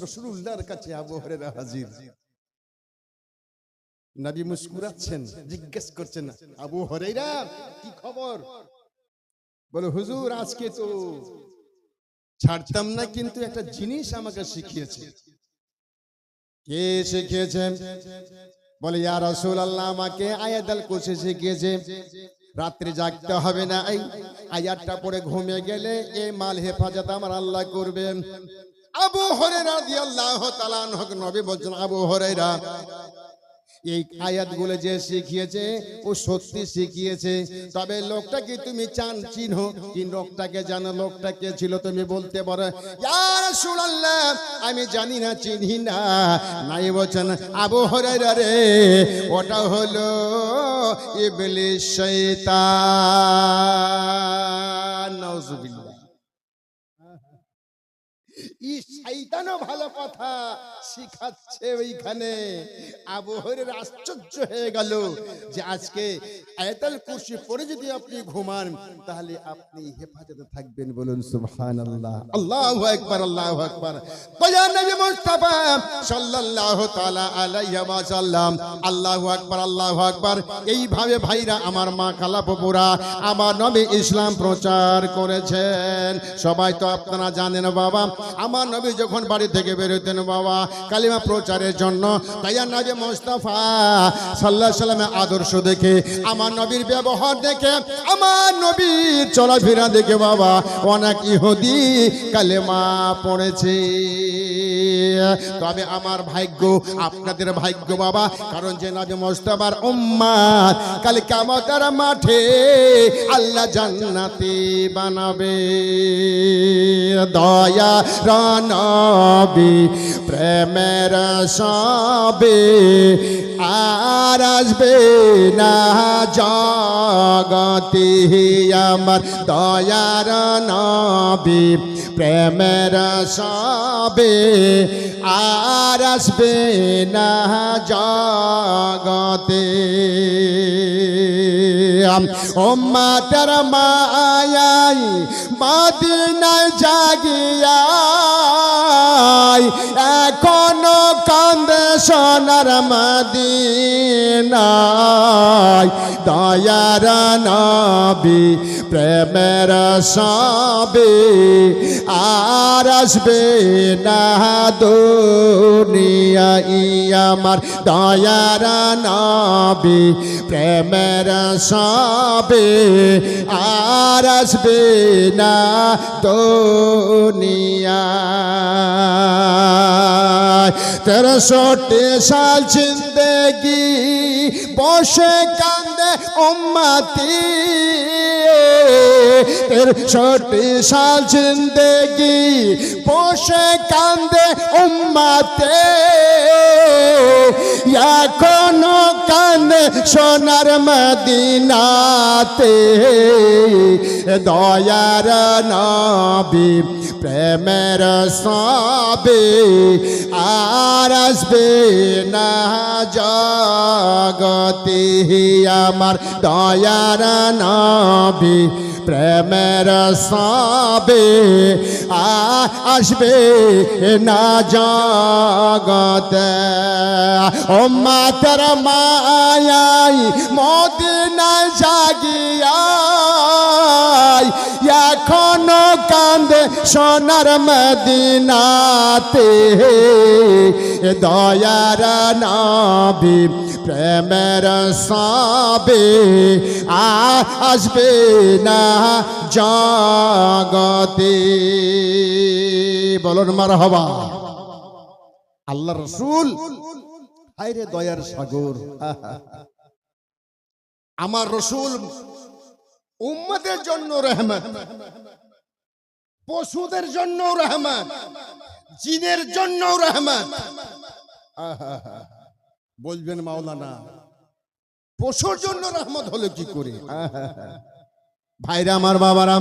রাসূলুল্লাহর কাছে আবু হুরায়রা হাজির। নবী মুস্কুরাচ্ছেন, জিজ্ঞেস করছেন, আবু হুরায়রা কি খবর? বলে, হুজুর আজকে তো ছাড়তাম না, কিন্তু একটা জিনিস আমাকে শিখিয়েছে। কে শিখিয়েছে? বলে, ইয়া রাসূলুল্লাহ, আমাকে আয়াতুল কুরসি শিখিয়েছে, রাত্রে জাগতে হবে না, এই আয়াতটা পড়ে ঘুমিয়ে গেলে এই মাল হেফাজত আমার আল্লাহ করবেন। আবু হুরায়রা রাদিয়াল্লাহু তাআলা আনহু নবী বলছেন, আবু হুরায়রা, এই আয়াতগুলো যে শিখিয়েছে ও সত্যি শিখিয়েছে, তবে লোকটাকে তুমি চিনো, কি লোকটাকে জানো? লোকটা কে ছিল তুমি বলতে পারো? ইয়া রাসূলুল্লাহ, আমি জানি না, চিনি না। নাই বলছেন, আবু হুরায়রা রে, ওটা হলো ইবলিস, শয়তান। নাউজুবিল্লাহ। শয়তানও ভালো কথা শিখাচ্ছে ওইখানে। আবু হুরায়রা আশ্চর্য হয়ে গেল যে আজকে আয়াতুল কুরসি পড়ে যদি আপনি ঘুমান তাহলে আপনি হেফাজতে থাকবেন। বলুন সুবহানাল্লাহ, আল্লাহু আকবার, আল্লাহু আকবার। দয়া নবী মুস্তাফা সাল্লাল্লাহু তাআলা আলাইহি ওয়া সাল্লাম, আল্লাহু আকবার, আল্লাহু আকবার। এইভাবে ভাইরা আমার, মা খালা ফুপুরা, আমার নবী ইসলাম প্রচার করেছেন। সবাই তো আপনারা জানেন বাবা, আমার নবী যখন বাড়ি থেকে বেরোতেন বাবা কালিমা প্রচারের জন্য, তাই নবী মুস্তাফা সাল্লাল্লাহু আলাইহি সাল্লামের আদর্শ দেখে, আমার নবীর ব্যবহার দেখে, আমার নবীর চলাফেরা দেখে বাবা অনেক ইহুদি কালেমা পড়েছে। তবে আমার ভাগ্য, আপনাদের ভাগ্য বাবা, কারণ যে নবী মুস্তাফার উম্মত কাল কিয়ামতের মাঠে আল্লাহ জান্নাতি বানাবে। দয়া নবী প্রেমের সবে আর আসবে না জগতে, আমার দয়ার নবী প্রেমের সবে আর আসবে না জগতে। উম্মতের মায়াই মদিনায় জাগিয়া এখনো কান্দে সোনার মদিনায়। দয়ার নবী প্রেমের সবে আর আসবে না দুনিয়ায়, আমার দয়ার নবী প্রেমের সবে আর আসবে না দুনিয়ায়। 63 साल जिंदगी বসে কান্দে উম্মতি 63 साल जिंदगी বসে কান্দে উম্মতে এখনো কান্দে সোনার মদিনাতে দয়ার নবী প্রেমের সবে আর আসবে না জগতে আমার দয়ার নবী প্রেমের সবে আসবে না জগতে উম্মতের মায়াই মদিনায় জাগিয়া এখনো কান্দে সোনার মদিনাতে দয়ার নবী প্রেমের সবে আসবে না জগতে বলুন মারহাবা। আল্লাহ রাসূল হায়রে দয়ার সাগর, আমার রাসূল উম্মতের জন্য রহমত, পশুদের জন্য রহমত, জিনের জন্য রহমত। বলবেন মাওলানা পশুর জন্য রহমত হলো কি করে? ভাইরা আমার বাবারা,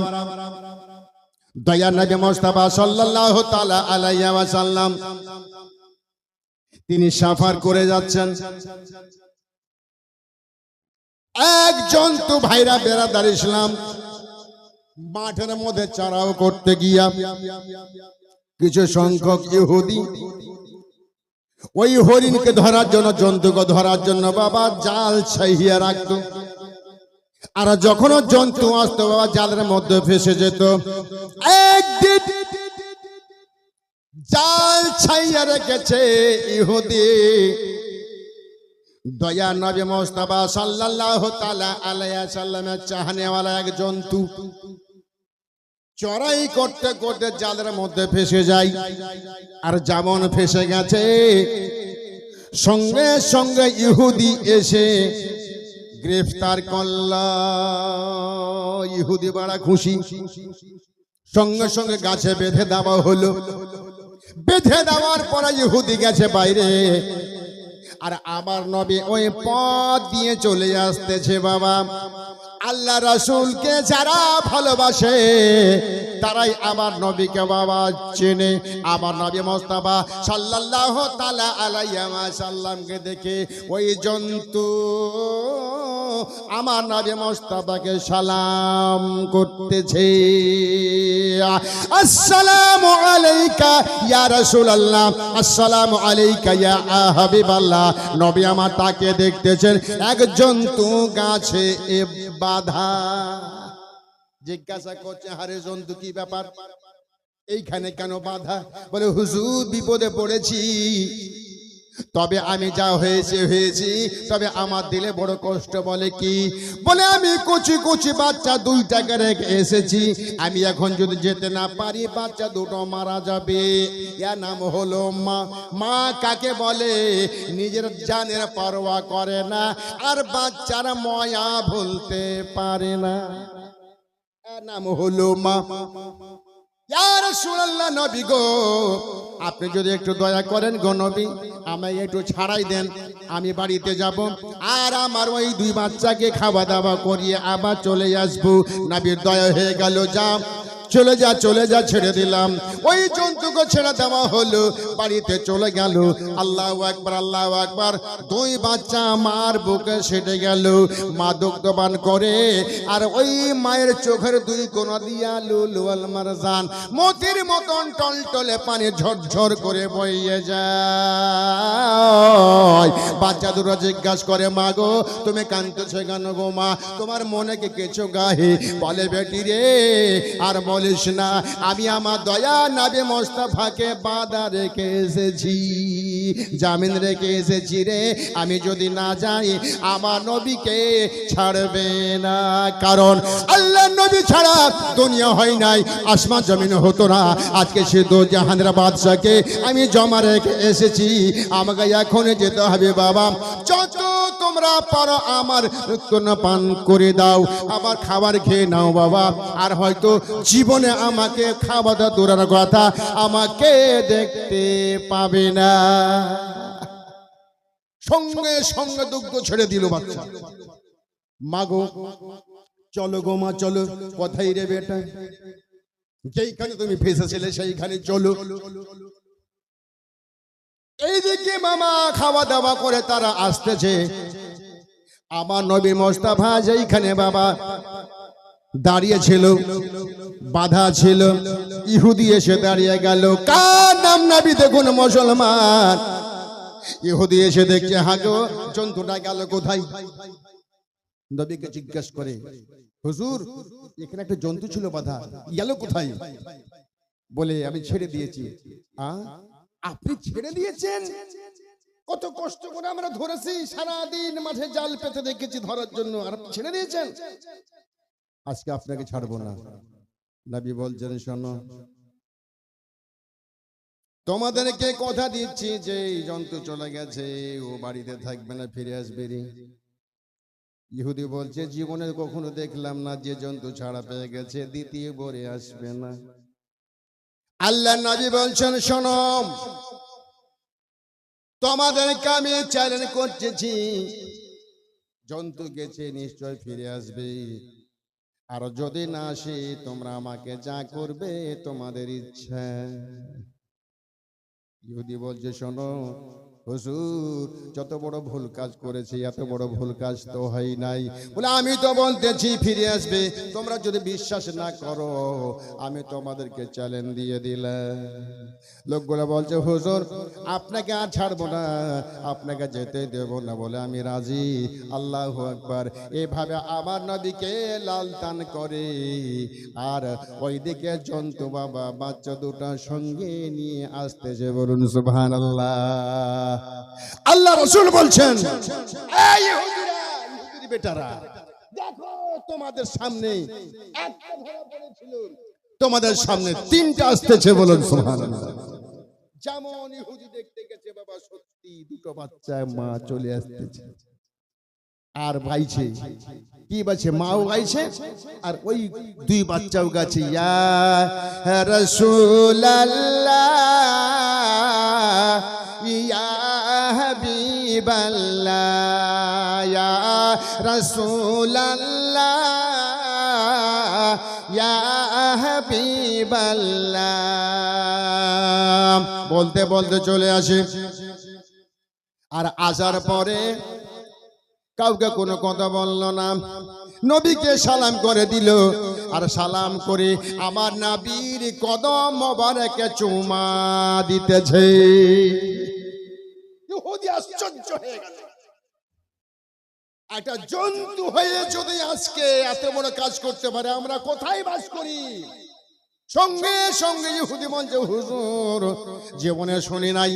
দয়া নবী মুস্তাফা সাল্লাল্লাহু তাআলা আলাইহি ওয়াসাল্লাম তিনি সফর করে যাচ্ছেন। এক জন্তু ভাইরা বেরাদার ইসলাম মাঠের মধ্যে চড়াও করতে গিয়া কিছু সংখ্যক ইহুদি ওই হরিণকে ধরার জন্য, জন্তুকে ধরার জন্য বাবা জাল ছাইয়া রাখতো। আর যখন জন্তু আসতো বাবা জালের মধ্যে ফেসে যেত। একদিন জাল ছাইয়া রেখেছে ইহুদি, দয়া নবী মুস্তাফা সাল্লাল্লাহু তাআলা আলাইহি সাল্লামের চাহনেওয়ালা এক জন্তু চড়াই করতে করতে জালের মধ্যে ফেসে যায়। আর যেমন ফেসে গেছে সঙ্গে সঙ্গে ইহুদি এসে গ্রেফতার করল। ইহুদি বড় খুশি, সঙ্গে সঙ্গে গাছে বেঁধে দেওয়া হলো। বেঁধে দেওয়ার পরে ইহুদি গেছে বাইরে, আর আমার নবী ওই পথ দিয়ে চলে আসতেছে। বাবা আল্লাহ রাসূলকে যারা ভালোবাসে তারাই আমার নবীকে বাবা চেনে। আমার নবী মুস্তাফা সাল্লাল্লাহু তাআলা আলাইহি ওয়াসাল্লামকে দেখে ওই জন্তু আমার নবী মুস্তাফাকে সালাম করতেছে, আসসালামু আলাইকা ইয়া রাসূলুল্লাহ, আসসালামু আলাইকা ইয়া হাবিবাল্লাহ। নবী আমার তাকে দেখতেছেন, এক জন্তু গাছে বাধা। জিজ্ঞাসা করছে, আরে জন্তু কি ব্যাপার, এইখানে কেন বাধা? বলে হুজুর বিপদে পড়েছি, তবে আমি যা হয়েছে হয়েছি, তবে আমার দিলে বড় কষ্ট। বলে কি? বলে আমি কুচি কুচি বাচ্চা দুইটাকে রেখে এসেছি, আমি এখন যদি যেতে না পারি বাচ্চা দুটো মারা যাবে। এর নাম হলো মা। মা কাকে বলে? নিজের জানের পরোয়া করে না আর বাচ্চার ময়া ভুলতে পারে না, এর নাম হলো মা। ইয়া রাসূলুল্লাহ, নবী গো আপনি যদি একটু দয়া করেন গো নবী, আমায় একটু ছাড়াই দেন, আমি বাড়িতে যাব আর আমার ওই দুই বাচ্চাকে খাওয়া দাওয়া করিয়ে আবার চলে আসবো। নবীর দয়া হয়ে গেল, যা চলে যা চলে যা, ছেড়ে দিলাম। ওই জন্তুকে ছেড়ে দেওয়া হলো, বাড়িতে চলে গেল। আল্লাহু আকবার, আল্লাহু আকবার। দুই বাচ্চা মার বুকে সেটে গেল। মা দুগ্ধপান করে, আর ওই মায়ের চোখের দুই কোণা দিয়া লুলু আল মারজান মতির মতন টলটলে পানি ঝরঝর করে বইয়ে যায়। বাচ্চা দুটো জিজ্ঞাসা করে, মা গো তুমি কাঁদতেছো কেন গো মা, তোমার মনে কি কিছু গাহে? বলে বেটি রে আর বলিস না, আমি আমার দয়া নবী মুস্তাফাকে বাঁধা রেখে এসেছি, জামিন রেখে এসেছি রে। আমি যদি না যাই আমার নবীকে ছাড়বে না, কারণ আল্লাহ নবী ছাড়া দুনিয়া হয় নাই, আসমান জমিন হতো না। আজকে সে দো জাহানের বাদশাকে আমি জমা রেখে এসেছি, আমাকে এখন যেতে হবে বাবা। যত তোমরা পারো আমার পান করে দাও, আবার খাবার খেয়ে নাও বাবা। আর হয়তো জীবনে আমাকে খাওয়া দাওয়া দূরের কথা আমাকে দেখতে পাবে না। সঙ্গে সঙ্গে দুগ্ধ ছেড়ে দিল বাচ্চা। মাগো চলো গো মা চলো। কোথায় রে বেটা? যেইখানে তুমি ফেসেছিলে সেইখানে চলো। এইদিকে মামা খাওয়া দাওয়া করে তারা আসতেছে। আমার নবী মুস্তাফা যেইখানে বাবা দাঁড়িয়ে ছিল, বাধা ছিল, ইহুদি এসে দাঁড়িয়ে গেল। কার নাম নবী? দেখুন মুসলমান। ইহুদি এসে দেখছে হাগো জন্তুটা গেল কোথায়। নবীকে জিজ্ঞেস করে, হুজুর এখানে একটা জন্তু ছিল বাধা, গেল কোথায়? বলে আমি ছেড়ে দিয়েছি। আপনি ছেড়ে দিয়েছেন? কত কষ্ট করে আমরা ধরেছি, সারাদিন মাঠে জাল পেতে দেখেছি ধরার জন্য, আর আপনি ছেড়ে দিয়েছেন? আজকে আপনাকে ছাড়বো না। নবী বলছেন শোনো, তোমাদেরকে কথা দিচ্ছি যে জন্তু চলে গেছে ও বাড়িতে থাকবে না, ফিরে আসবে রে। ইহুদি বলছে জীবনে কখনো দেখলাম না যে জন্তু ছাড়া পেয়ে গেছে দ্বিতীয় বরে আসবে না। আল্লাহ নবী বলছেন শোনো, তোমাদেরকে আমি চ্যালেঞ্জ করতেছি, জন্তু গেছে নিশ্চয় ফিরে আসবে, আর যদি না আসে তোমরা আমাকে যা করবে তোমাদের ইচ্ছা। ইহুদি বলছে শোনো হুজুর, যত বড় ভুল কাজ করেছি এত বড় ভুল কাজ তো হয় নাই। বলে আমি তো বলতেছি ফিরে আসবে, তোমরা যদি বিশ্বাস না করো আমি তোমাদেরকে চ্যালেঞ্জ দিয়ে দিলাম। লোকগুলো বলছে হুজুর আপনাকে আর ছাড়বো না, আপনাকে যেতে দেব না। বলে আমি রাজি। আল্লাহু আকবার। এভাবে আমার নবীকে লালতান করে আর ওইদিকে জন্তু বাবা বাচ্চা দুটা সঙ্গে নিয়ে আসতেছে। বলুন সুবহানাল্লাহ। আল্লাহ রাসূল বলছেন এই ইহুদিরা, ইহুদি বেটারা, দেখো তোমাদের সামনে একটা ধরা পড়েছিল, তোমাদের সামনে তিনটা আসতেছে। বলুন সুবহানাল্লাহ। যেমন ইহুদি দেখতে গেছে বাবা সত্যি দুটো বাচ্চা মা চলে আসতেছে আর ভাইছে, কি বলছে মাও গাইছে আর ওই দুই বাচ্চাও গাছে ইয়া রাসূলুল্লাহ ইয়া হাবিবাল্লাহ ইয়া রাসূলুল্লাহ ইয়া হাবিবাল্লাহ বলতে বলতে চলে আসে। আর আসার পরে কাউকে কোনো কথা বলল না, নবীকে সালাম করে দিল। আর সালাম করে আমার নবীর কদম মোবারকে চুমা দিতেছে। ইহুদি আশ্চর্য হয়ে গেল, একটা জন্তু হয়ে যদি আজকে এত বড় কাজ করতে পারে, আমরা কোথায় বাস করি? সঙ্গে সঙ্গে ইহুদি বলছে হুজুর জীবনে শুনি নাই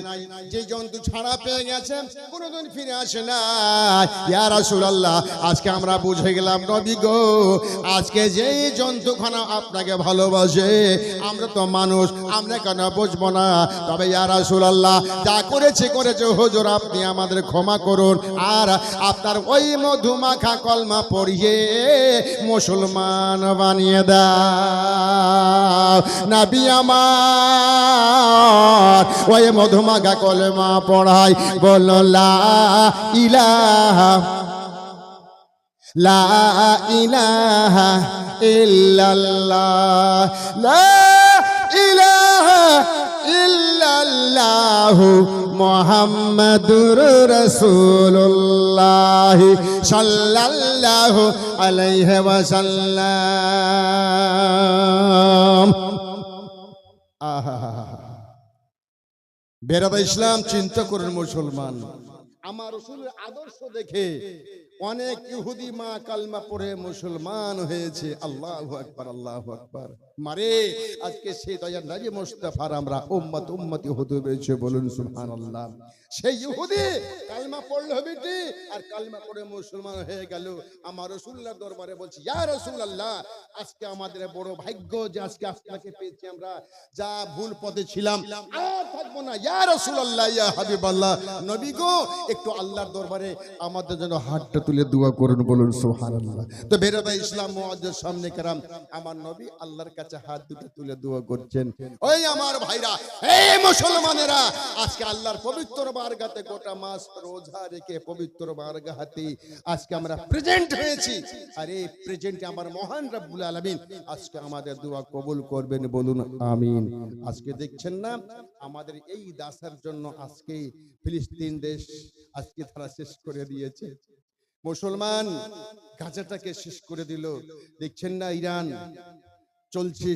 যে জন্তু ছাড়া পেয়ে গেছে কোনোদিন ফিরে আসে না। ইয়া রাসূলুল্লাহ আজকে আমরা বুঝে গেলাম নবী গো, আজকে যে জন্তুখানা আপনাকে ভালোবাসে, আমরা তো মানুষ, আমরা কেন বুঝবো না? তবে ইয়া রাসূলুল্লাহ যা করেছে হুজুর আপনি আমাদের ক্ষমা করুন, আর আপনার ওই মধুমাখা কলমা পড়িয়ে মুসলমান বানিয়ে দাও। নবী আমার ওই মধুমাখা কলমা পড়াই, বলল লা ইলাহা লা ইলাহা ইল্লাল্লাহ লা ইলাহা ইল্লাল্লাহ মুহাম্মাদুর রাসূলুল্লাহ সাল্লাল্লাহু আলাইহি ওয়াসাল্লাম। বেরাদা ইসলাম চিন্তা করেন মুসলমান, আমার রাসূলের আদর্শ দেখে অনেক ইহুদি মা কালমা পড়ে মুসলমান হয়েছে। আল্লাহু আকবার, আল্লাহু আকবার। মারে আজকে সেই দয়ার নবী মুস্তাফার আমরা উম্মতি হতে পেরেছে, বলুন সুবহানাল্লাহ। সেই ইহুদি কালমা পড়লো বেটি, আর কালমা পড়ে মুসলমান হয়ে গেল। আমার রাসূলুল্লাহর দরবারে বলছি, ইয়া রাসূলুল্লাহ, আজকে আমাদের বড় ভাগ্য যে আজকে আপনাকে পেয়েছি। আমরা যা ভুল পথে ছিলাম আর থাকবো না। ইয়া রাসূলুল্লাহ, ইয়া হাবিবাল্লাহ, নবী গো, একটু আল্লাহর দরবারে আমাদের জন্য হাতটা তুলে দোয়া করুন, বলুন সুবহানাল্লাহ। তো বেরোবে ইসলাম মুআজ্জাজ সামনে কেরাম, আমার নবী আল্লাহর কাছে হাত দুটো তুলে দোয়া করছেন। ওই আমার ভাইরা, এই মুসলমানেরা, আজকে আল্লাহর পবিত্র বারগাতে গোটা মাস রোজা রেখে পবিত্র বারগাতে আজকে আমরা প্রেজেন্ট হয়েছি। আর এই প্রেজেন্টে আমার মহান রব্বুল আলামিন আজকে আমাদের দোয়া কবুল করবেন, বলুন আমিন। আজকে দেখছেন না আমাদের এই দাসের জন্য আজকে ফিলিস্তিন দেশ আজকে তারা শেষ করে দিয়েছে। মুসলমান গাজাটাকে শেষ করে দিল। দেখছেন না ইরান চলছে,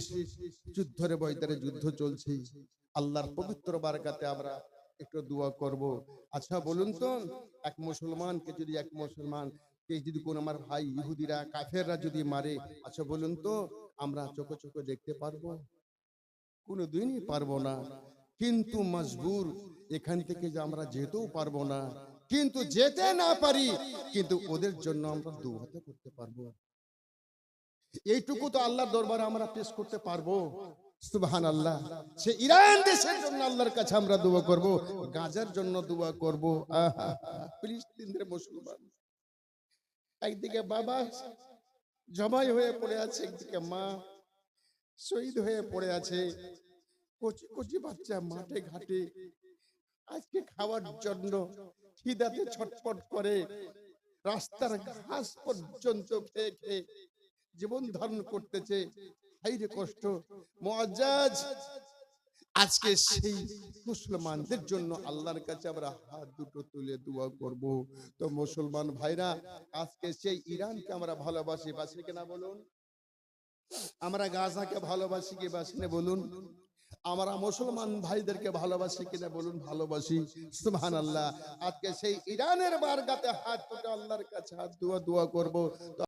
যুদ্ধের বয়দারে যুদ্ধ চলছে। আল্লাহর পবিত্র বারকাতে আমরা একটু দোয়া করব। আচ্ছা বলুন তো, এক মুসলমানকে যদি যদি কোন আমার ভাই ইহুদিরা কাফেররা যদি মারে, আচ্ছা বলুন তো আমরা চোখে চোখে দেখতে পারবো? কোনোদিনই পারবো না। কিন্তু মজবুর, এখান থেকে যে আমরা যেতেও পারবো না, কিন্তু যেতে না পারি কিন্তু ওদের জন্য আমরা দোয়া তো করতে পারবো। এইটুকু তো আল্লাহর দরবারে আমরা পেশ করতে পারবো। সুবহানাল্লাহ। সে ইরান দেশের জন্য আল্লাহর কাছে আমরা দোয়া করব, গাজার জন্য দোয়া করব। ফিলিস্তিনের মুসলমান একদিকে বাবা জবাই হয়ে পড়ে আছে, একদিকে মা শহীদ হয়ে পড়ে আছে, কচি কচি বাচ্চা মাঠে ঘাটে আজকে খাওয়ার জন্য খিদাতে ছটফট করে, রাস্তার ঘাস পর্যন্ত খেয়ে খেয়ে জীবন ধারণ করতেছে। হাইরে কষ্ট। মুআজ্জাজ, আজকে সেই মুসলমানদের জন্য আল্লাহর কাছে আমরা হাত দুটো তুলে দোয়া করব। তো মুসলমান ভাইরা, আজকে সেই ইরানকে আমরা ভালোবাসি, বাসি কিনা বলুন? আমরা গাজাকে ভালোবাসি কি বাসি না বলুন? আমরা মুসলমান ভাইদেরকে ভালোবাসি কিনা বলুন? ভালোবাসি। সুবহানাল্লাহ। আজকে সেই ইরানের বারগাতে হাত তুলে আল্লাহর কাছে হাত দোয়া করব।